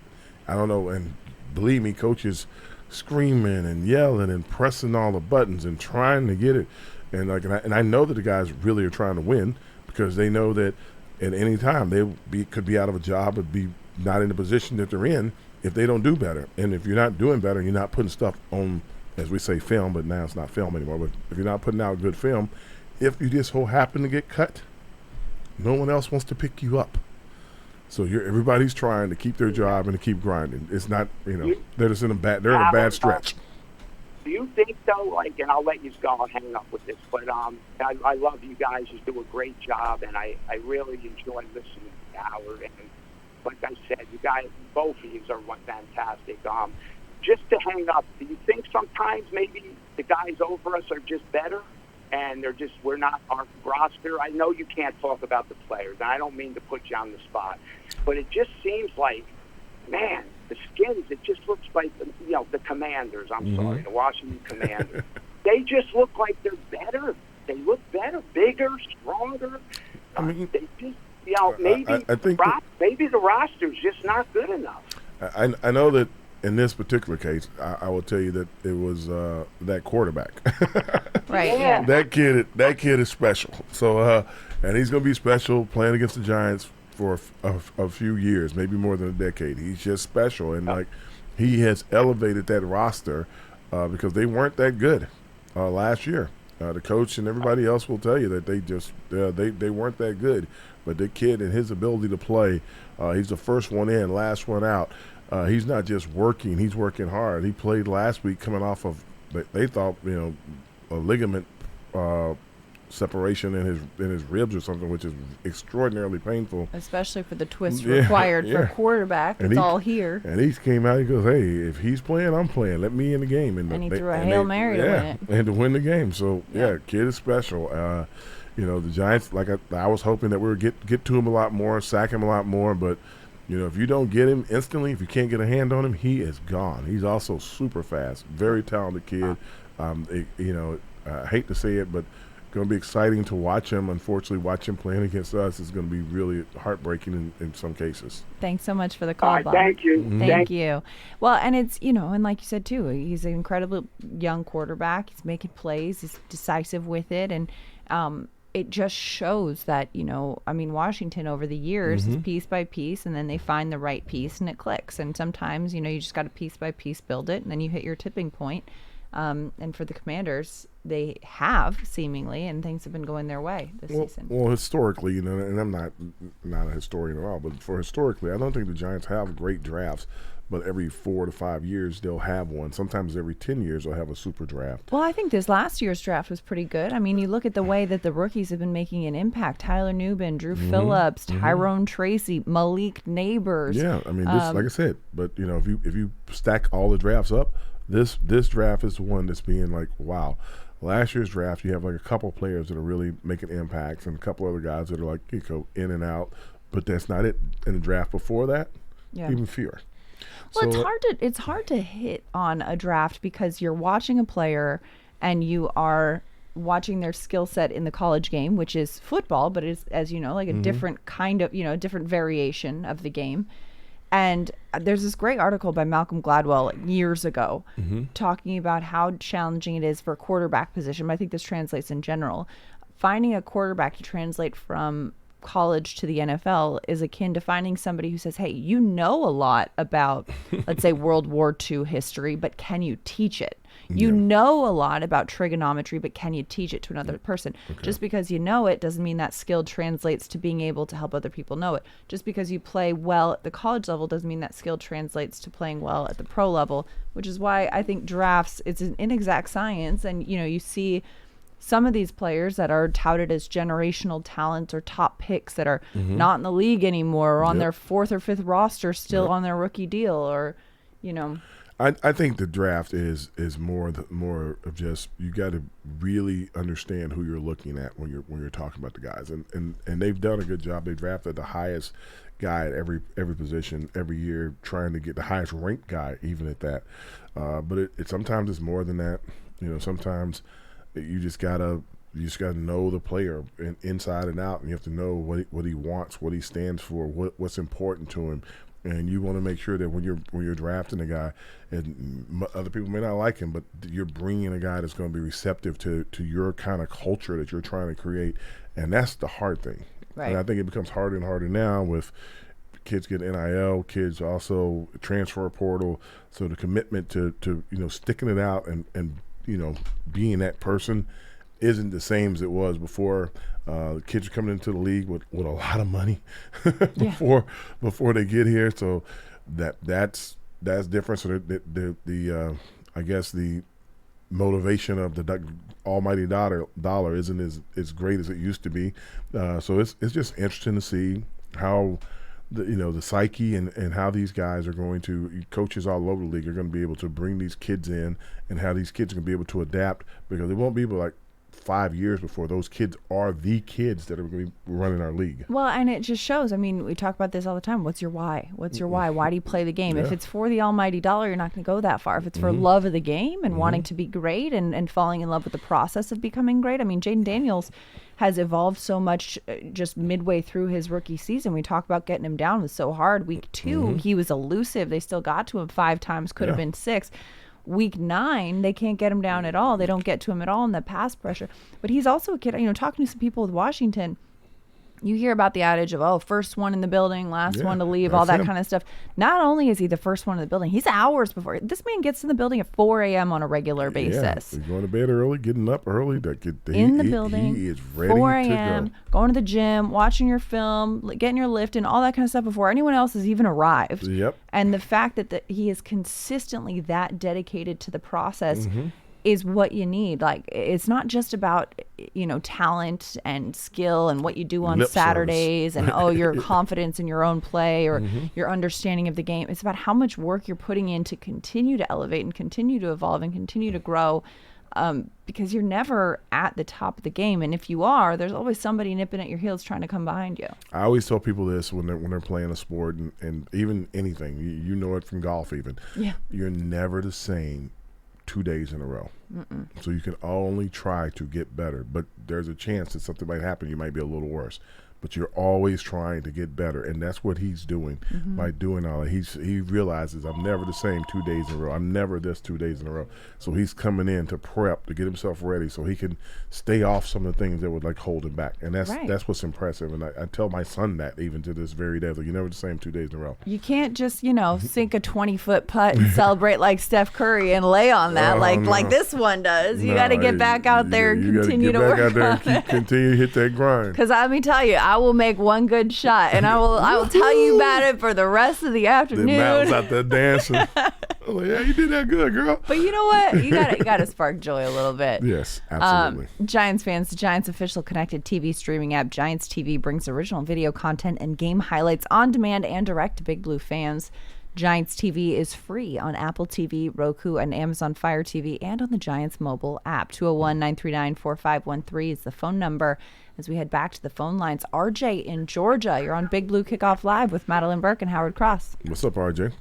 I don't know. And believe me, coaches screaming and yelling and pressing all the buttons and trying to get it, and I know that the guys really are trying to win because they know that at any time could be out of a job or be not in the position that they're in if they don't do better. And if you're not doing better, you're not putting stuff on, as we say, film, but now it's not film anymore. But if you're not putting out good film, if you just so happen to get cut, no one else wants to pick you up. So everybody's trying to keep their job and to keep grinding. It's not, they're just in a bad stretch. Do you think though, and I'll let you go, I'll hang up with this, but I love you guys. You do a great job, and I really enjoy listening to Howard. And like I said, you guys, both of you are fantastic. Just to hang up, do you think sometimes maybe the guys over us are just better? And we're not our roster. I know you can't talk about the players, and I don't mean to put you on the spot, but it just seems like, man, the Skins, it just looks like, the Commanders, sorry, the Washington Commanders. They just look like they're better. They look better, bigger, stronger. I mean, they just, maybe I think maybe the roster's just not good enough. I know that in this particular case, I will tell you that it was that quarterback. Right. Yeah. That kid is special. So, and he's going to be special playing against the Giants for a few years, maybe more than a decade. He's just special, and he has elevated that roster because they weren't that good last year. The coach and everybody else will tell you that they weren't that good. But the kid and his ability to play, he's the first one in, last one out. He's not just working; he's working hard. He played last week coming off of they thought a ligament separation in his ribs or something, which is extraordinarily painful. Especially for the twist required for a quarterback. It's all here. And he came out. He goes, "Hey, if he's playing, I'm playing. Let me in the game." And he threw a Hail Mary to win it. And to win the game. So kid is special. The Giants, I was hoping that we would get to him a lot more, sack him a lot more, but. If you don't get him instantly, if you can't get a hand on him, he is gone. He's also super fast, very talented kid. I hate to say it, but going to be exciting to watch him. Unfortunately, watch him playing against us is going to be really heartbreaking in some cases. Thanks so much for the call, Bob. Thank you. Mm-hmm. Thank you. Well, and it's, and like you said, too, he's an incredibly young quarterback. He's making plays. He's decisive with it. And, it just shows that, Washington over the years is piece by piece, and then they find the right piece and it clicks. And sometimes, you just got to piece by piece build it, and then you hit your tipping point. And for the Commanders, they have seemingly, and things have been going their way this season. Well, historically, and I'm not a historian at all, but historically, I don't think the Giants have great drafts. But every 4 to 5 years, they'll have one. Sometimes every 10 years, they'll have a super draft. Well, I think this last year's draft was pretty good. I mean, you look at the way that the rookies have been making an impact. Tyler Nubin, Drew Phillips, Tyrone Tracy, Malik Neighbors. Yeah, I mean, this, like I said, but, if you stack all the drafts up, this draft is the one that's being like, wow. Last year's draft, you have like a couple players that are really making impacts and a couple other guys that are like, in and out. but that's not it. In the draft before that, Yeah. even fewer. Well, So, it's hard to hit on a draft because you're watching a player and you are watching their skill set in the college game, which is football, but it's, as you know, like a different kind of, different variation of the game. And there's this great article by Malcolm Gladwell years ago talking about how challenging it is for a quarterback position. But I think this translates in general. Finding a quarterback to translate from college to the NFL is akin to finding somebody who says, hey, you know a lot about, let's say, World War II history, but can you teach it? You know a lot about trigonometry, but can you teach it to another person? Just because you know it doesn't mean that skill translates to being able to help other people know it. Just because you play well at the college level doesn't mean that skill translates to playing well at the pro level, which is why I think drafts, it's an inexact science. And, you see some of these players that are touted as generational talents or top picks that are not in the league anymore or on their 4th or 5th roster still on their rookie deal or, I think the draft is more of just, you got to really understand who you're looking at when you're talking about the guys, and they've done a good job. They drafted the highest guy at every position every year, trying to get the highest ranked guy even at that. But it sometimes it's more than that. Sometimes you just gotta know the player inside and out, and you have to know what he wants, what he stands for, what's important to him. And you want to make sure that when you're drafting a guy, and other people may not like him, but you're bringing a guy that's going to be receptive to your kind of culture that you're trying to create, and that's the hard thing. Right. And I think it becomes harder and harder now with kids get NIL, kids also transfer portal. So the commitment to sticking it out and being that person isn't the same as it was before. Kids are coming into the league with a lot of money before they get here, so that's different. So the I guess the motivation of the almighty dollar isn't as great as it used to be. So it's just interesting to see how the psyche and how these guys are going to, coaches all over the league are going to be able to bring these kids in, and how these kids are going to be able to adapt, because it won't be like 5 years before those kids are the kids that are going to be running our league. Well, and it just shows. I mean, we talk about this all the time. What's your why? What's your why? Why do you play the game? Yeah. If it's for the almighty dollar, you're not going to go that far. If it's for love of the game and wanting to be great and falling in love with the process of becoming great. I mean, Jaden Daniels has evolved so much just midway through his rookie season. We talk about getting him down. It was so hard. Week 2, he was elusive. They still got to him 5 times, could have been 6. Week 9, they can't get him down at all. They don't get to him at all in the pass pressure. But he's also a kid, talking to some people with Washington, you hear about the adage of, first one in the building, last one to leave, all that kind of stuff. Not only is he the first one in the building, he's hours before. This man gets in the building at 4 a.m. on a regular basis. Yeah, going to bed early, getting up early. In the building, he is ready 4 to a.m., go. going to the gym, watching your film, getting your lift and all that kind of stuff before anyone else has even arrived. Yep. And the fact that he is consistently that dedicated to the process is what you need. Like, it's not just about, talent and skill and what you do on Lip Saturdays and, your confidence in your own play or your understanding of the game. It's about how much work you're putting in to continue to elevate and continue to evolve and continue to grow, because you're never at the top of the game. And if you are, there's always somebody nipping at your heels trying to come behind you. I always tell people this when they're playing a sport and even anything. You know it from golf even. Yeah. You're never the same 2 days in a row. So you can only try to get better, but there's a chance that something might happen. You might be a little worse, but you're always trying to get better, and that's what he's doing by doing all that. He realizes I'm never the same 2 days in a row. I'm never this 2 days in a row. So he's coming in to prep to get himself ready so he can stay off some of the things that would hold him back, and that's what's impressive. And I tell my son that even to this very day, you're never the same 2 days in a row. You can't just sink a 20-foot putt and celebrate like Steph Curry and lay on that like this one does. You got to get back out there and continue to work on it. Continue to hit that grind. Because let me tell you, I will make one good shot, and I will tell you about it for the rest of the afternoon. The mountains out there dancing. I'm like, yeah, you did that good, girl. But you know what? You got to spark joy a little bit. Yes, absolutely. Giants fans, the Giants official connected TV streaming app Giants TV brings original video content and game highlights on demand and direct to Big Blue fans. Giants TV is free on Apple TV, Roku, and Amazon Fire TV, and on the Giants mobile app. 201-939-4513 is the phone number. As we head back to the phone lines, RJ in Georgia, you're on Big Blue Kickoff Live with Madelyn, Burke, and Howard Cross. What's up, RJ?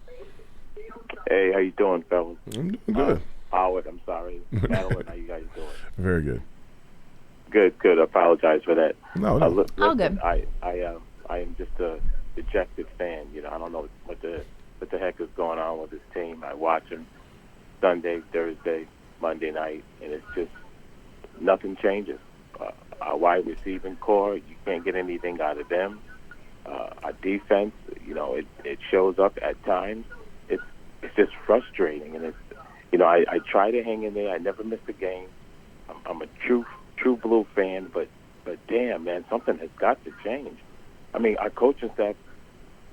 Hey, how you doing, fellas? I'm doing good. Howard, I'm sorry. Madelyn, how you guys doing? Very good. Good. I apologize for that. No. Listen, all good. I am just a dejected fan. You know, I don't know what the heck is going on with this team. I watch them Sunday, Thursday, Monday night, and it's just nothing changes. Our wide receiving core, you can't get anything out of them. Our defense, you know, it shows up at times. It's just frustrating, and it's, you know, I try to hang in there. I never miss a game. I'm a true blue fan, but damn, man, something has got to change. I mean, our coaching staff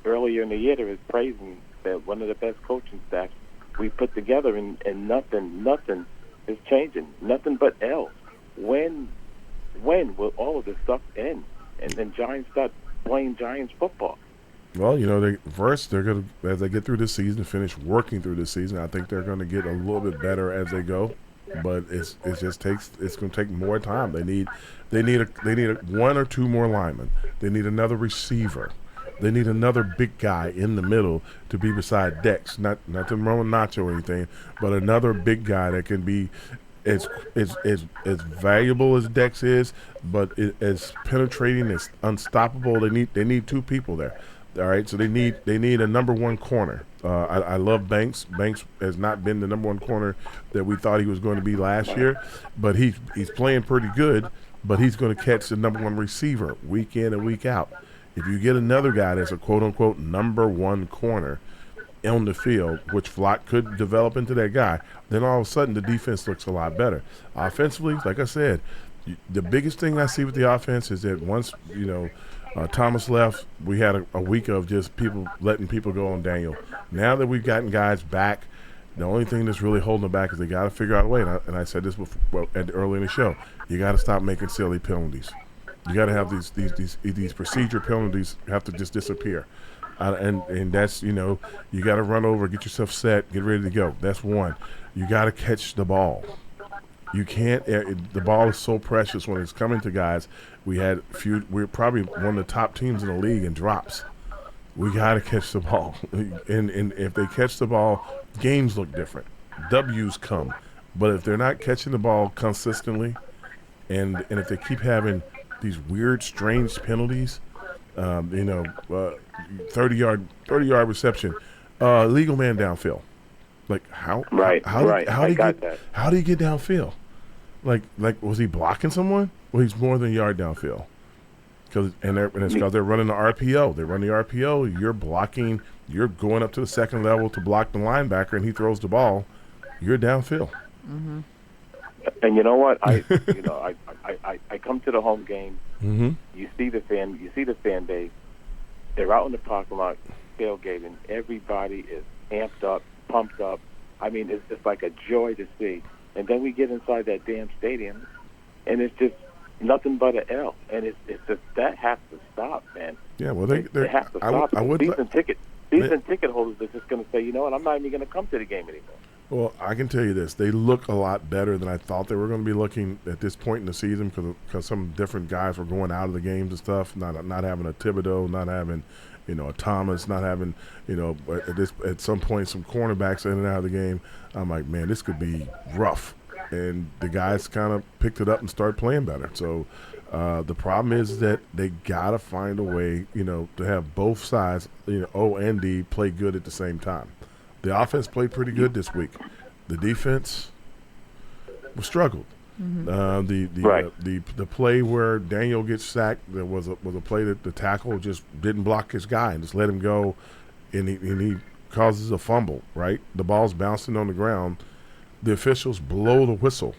earlier in the year, they was praising that one of the best coaching staffs we put together, and nothing is changing. Nothing but L. When will all of this stuff end, and then Giants start playing Giants football? Well, you know, they're going to, as they get through this season, finish working through this season, I think they're going to get a little bit better as they go. But it's going to take more time. They need one or two more linemen. They need another receiver. They need another big guy in the middle to be beside Dex. Not to Roman Nacho or anything, but another big guy that can be as valuable as Dex is, but as penetrating, as unstoppable. They need two people there. All right, so they need a number one corner. I love Banks. Banks has not been the number one corner that we thought he was going to be last year, but he's playing pretty good. But he's going to catch the number one receiver week in and week out. If you get another guy that's a quote unquote number one corner on the field, which Flock could develop into that guy, then all of a sudden the defense looks a lot better. Offensively, like I said, the biggest thing I see with the offense is that once Thomas left, we had a week of just letting people go on Daniel. Now that we've gotten guys back, the only thing that's really holding them back is they got to figure out a way. And I said this before, early in the show. You got to stop making silly penalties. You got to have these procedure penalties have to just disappear. And that's, you got to run over, get yourself set, get ready to go. That's one. You got to catch the ball. You can't. The ball is so precious when it's coming to guys. We're probably one of the top teams in the league in drops. We got to catch the ball, and if they catch the ball, games look different. W's come, but if they're not catching the ball consistently, and if they keep having these weird, strange penalties, 30-yard reception, legal man downfield. Like how do you get downfield? Like was he blocking someone? Well, he's more than a yard downfield. It's because they're running the RPO. They run the RPO. You're blocking. You're going up to the second level to block the linebacker, and he throws the ball. You're downfield. Mm-hmm. And you know what? I come to the home game. Mm-hmm. You see the fan base. They're out in the parking lot tailgating. Everybody is amped up, pumped up. I mean, it's like a joy to see. And then we get inside that damn stadium, and it's just nothing but an L. And it's just, that has to stop, man. Yeah, well, they have to stop. Season ticket holders are just going to say, you know what, I'm not even going to come to the game anymore. Well, I can tell you this. They look a lot better than I thought they were going to be looking at this point in the season because some different guys were going out of the games and stuff, not having a Thibodeau, not having, a Thomas, not having, at some point some cornerbacks in and out of the game. I'm like, man, this could be rough. And the guys kind of picked it up and started playing better. So the problem is that they got to find a way, to have both sides, O and D, play good at the same time. The offense played pretty good this week. The defense struggled. Mm-hmm. The play where Daniel gets sacked, there was a play that the tackle just didn't block his guy and just let him go, and he causes a fumble. Right, the ball's bouncing on the ground. The officials blow the whistle.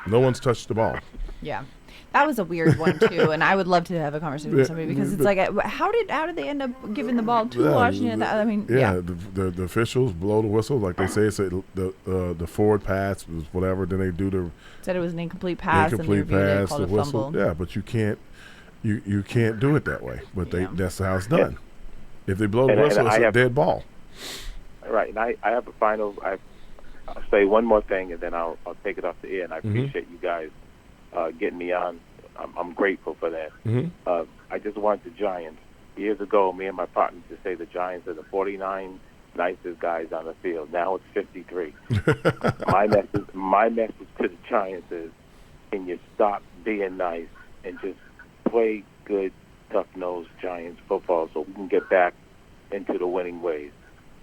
No one's touched the ball. Yeah. That was a weird one too, and I would love to have a conversation with somebody because it's like, how did they end up giving the ball to Washington? The officials blow the whistle, like they say. It's the forward pass was whatever. Then they do said it was an incomplete pass. The whistle. Fumble. Yeah, but you can't do it that way. But that's how it's done. Yeah. If they blow the whistle, it's a dead ball. Right, and I have a final. I'll say one more thing, and then I'll take it off the air. And I appreciate you guys getting me on. I'm grateful for that. I just want the Giants. Years ago, me and my partner used to say the Giants are the 49 nicest guys on the field. Now it's 53. My message to the Giants is, can you stop being nice and just play good, tough-nosed Giants football so we can get back into the winning ways?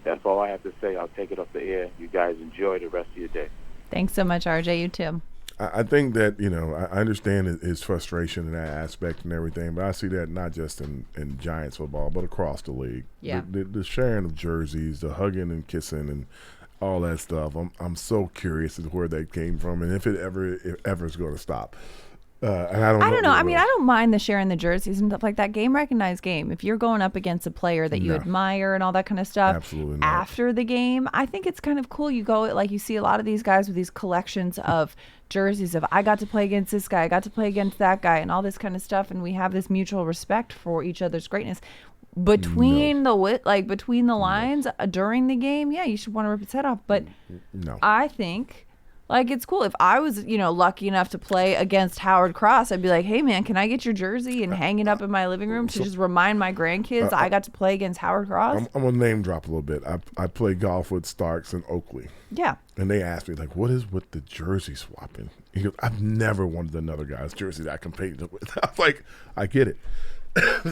That's all I have to say. I'll take it off the air. You guys enjoy the rest of your day. Thanks so much, RJ. You too. I think that, I understand his frustration in that aspect and everything, but I see that not just in Giants football, but across the league. Yeah. The sharing of jerseys, the hugging and kissing and all that stuff. I'm so curious as to where that came from and if it ever is going to stop. And I don't know. I mean, I don't mind the sharing the jerseys and stuff like that. Game recognized game. If you're going up against a player that you admire and all that kind of stuff, absolutely not. After the game, I think it's kind of cool. You go, like, you see a lot of these guys with these collections of jerseys of, I got to play against this guy, I got to play against that guy, and all this kind of stuff. And we have this mutual respect for each other's greatness. Between the lines during the game, yeah, you should want to rip its head off. But I think, like, it's cool. If I was, lucky enough to play against Howard Cross, I'd be like, hey, man, can I get your jersey and hang it up in my living room to just remind my grandkids I got to play against Howard Cross? I'm going to name drop a little bit. I play golf with Starks in Oakley. Yeah. And they asked me, like, what is with the jersey swapping? He goes, I've never wanted another guy's jersey that I competed with. I was like, I get it.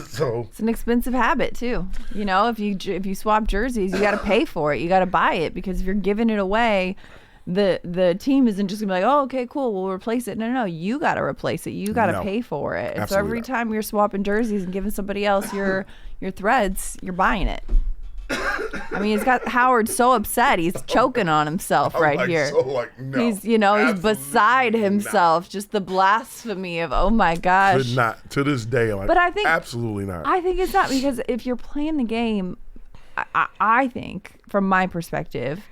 So it's an expensive habit too. If you swap jerseys, you got to pay for it. You got to buy it, because if you're giving it away, the team isn't just gonna be like, oh, okay, cool, we'll replace it. No, you got to replace it. You got to pay for it. And so every time you're swapping jerseys and giving somebody else your threads, you're buying it. I mean, it's got Howard so upset he's choking on himself here. No, he's beside himself. Not. Just the blasphemy of, oh my gosh. Could not to this day. Like, but I think absolutely not. I think it's not, because if you're playing the game, I think from my perspective,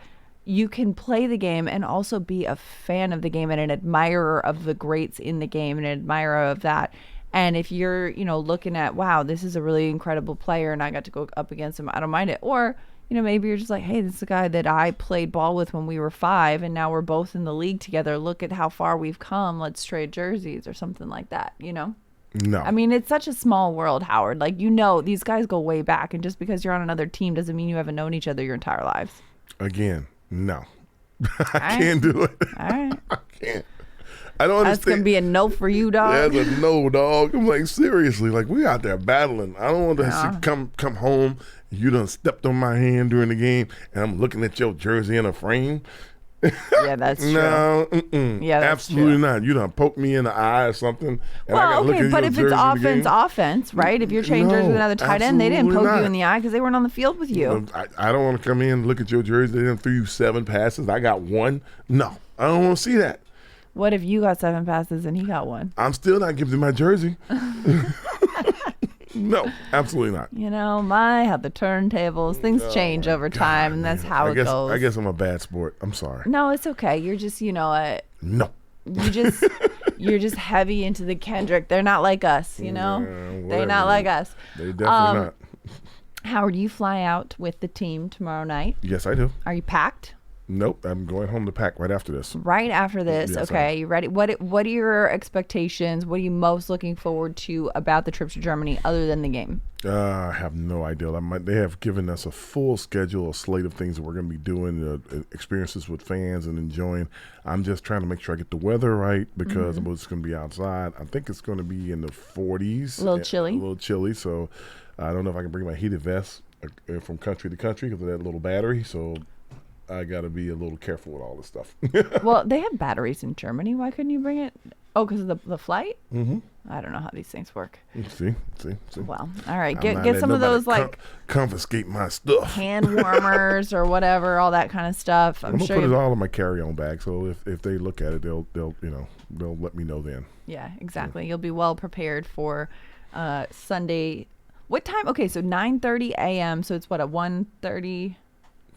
you can play the game and also be a fan of the game and an admirer of the greats in the game and an admirer of that. And if you're, looking at, wow, this is a really incredible player and I got to go up against him, I don't mind it. Or, maybe you're just like, hey, this is a guy that I played ball with when we were 5 and now we're both in the league together. Look at how far we've come. Let's trade jerseys or something like that, No. I mean, it's such a small world, Howard. Like, these guys go way back. And just because you're on another team doesn't mean you haven't known each other your entire lives. Again, no. I can't do it. All right. I can't. I don't understand. That's going to be a no for you, dog. That's a no, dog. I'm like, seriously, like, we out there battling. I don't want to come home, you done stepped on my hand during the game, and I'm looking at your jersey in a frame. Yeah, that's true. No, yeah, that's absolutely true. not. You done poked me in the eye or something. And well, okay, but if it's offense, right? If you're trading jerseys with another tight end, they didn't poke you in the eye because they weren't on the field with you. I don't want to come in and look at your jersey. They didn't threw you 7 passes. I got 1. No, I don't want to see that. What if you got 7 passes and he got 1? I'm still not giving him my jersey. No, absolutely not. How the turntables, things change over time, and that's how it goes. I guess I'm a bad sport. I'm sorry. No, it's okay. You're just, No. You're just heavy into the Kendrick. They're not like us, They're not like us. They definitely not. Howard, you fly out with the team tomorrow night. Yes, I do. Are you packed? Nope, I'm going home to pack right after this. Right after this, yes, okay. You ready? What are your expectations? What are you most looking forward to about the trip to Germany, other than the game? I have no idea. They have given us a full schedule, a slate of things that we're going to be doing, experiences with fans and enjoying. I'm just trying to make sure I get the weather right, because I'm just going to be outside. I think it's going to be in the 40s. A little chilly. A little chilly, so I don't know if I can bring my heated vest from country to country because of that little battery, so I got to be a little careful with all this stuff. Well, they have batteries in Germany. Why couldn't you bring it? Oh, because of the flight? Mm-hmm. I don't know how these things work. See. Well, all right. Get some of those, confiscate my stuff. Hand warmers or whatever, all that kind of stuff. I'm gonna put it all in my carry-on bag, so if they look at it, they'll let me know then. Yeah, exactly. Yeah. You'll be well prepared for Sunday. What time? Okay, so 9:30 a.m. So it's what, a 1:30?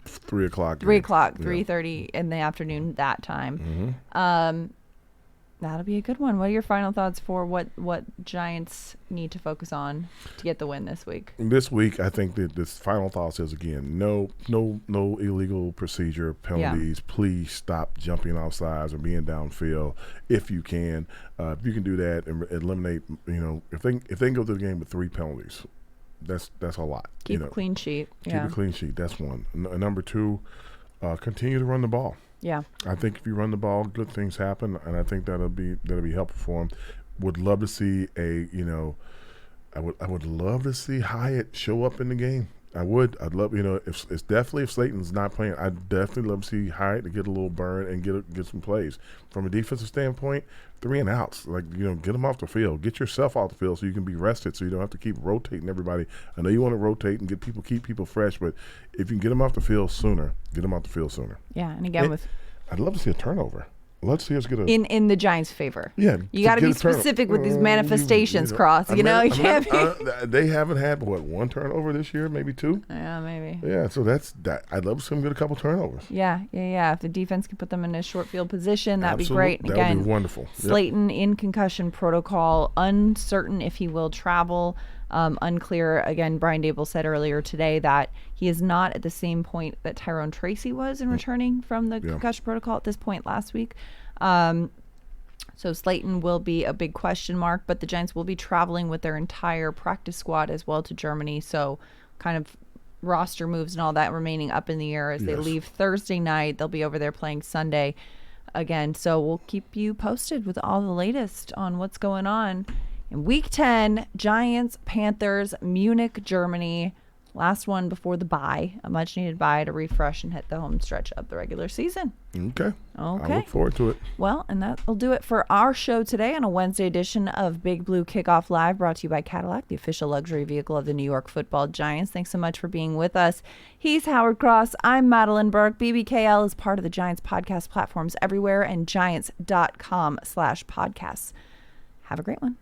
3 o'clock. 3 o'clock, 3:30 in the afternoon that time. Mm-hmm. That'll be a good one. What are your final thoughts for what Giants need to focus on to get the win this week? This week, I think that this final thought is, again, no illegal procedure penalties. Yeah. Please stop jumping off sides or being downfield if you can. If you can do that and eliminate, if they can go through the game with 3 penalties, that's a lot. Keep a clean sheet. Keep a clean sheet. That's one. Number 2, continue to run the ball. Yeah, I think if you run the ball, good things happen, and I think that'll be helpful for him. Would love to see I would love to see Hyatt show up in the game. I would. I'd love, if Slayton's not playing, I'd definitely love to see Hyatt to get a little burn and get some plays. From a defensive standpoint, 3 and outs, get them off the field. Get yourself off the field so you can be rested, so you don't have to keep rotating everybody. I know you want to rotate and keep people fresh, but if you can get them off the field sooner, get them off the field sooner. Yeah, and again I'd love to see a turnover. Let's see us get in the Giants' favor. Yeah, you got to be specific with these manifestations, Cross. You can't be. They haven't had 1 turnover this year, maybe 2. Yeah, maybe. Yeah, so that's that. I'd love to see them get a couple turnovers. Yeah. If the defense could put them in a short field position, that'd be great. And that would be wonderful. Slayton in concussion protocol, uncertain if he will travel. Unclear. Again, Brian Dable said earlier today that he is not at the same point that Tyrone Tracy was in returning from the concussion protocol at this point last week. So Slayton will be a big question mark, but the Giants will be traveling with their entire practice squad as well to Germany. So kind of roster moves and all that remaining up in the air as they leave Thursday night. They'll be over there playing Sunday again. So we'll keep you posted with all the latest on what's going on. In Week 10, Giants, Panthers, Munich, Germany. Last one before the bye, a much-needed bye to refresh and hit the home stretch of the regular season. Okay. I look forward to it. Well, and that'll do it for our show today on a Wednesday edition of Big Blue Kickoff Live, brought to you by Cadillac, the official luxury vehicle of the New York Football Giants. Thanks so much for being with us. He's Howard Cross. I'm Madelyn Burke. BBKL is part of the Giants podcast platforms everywhere and giants.com/podcasts. Have a great one.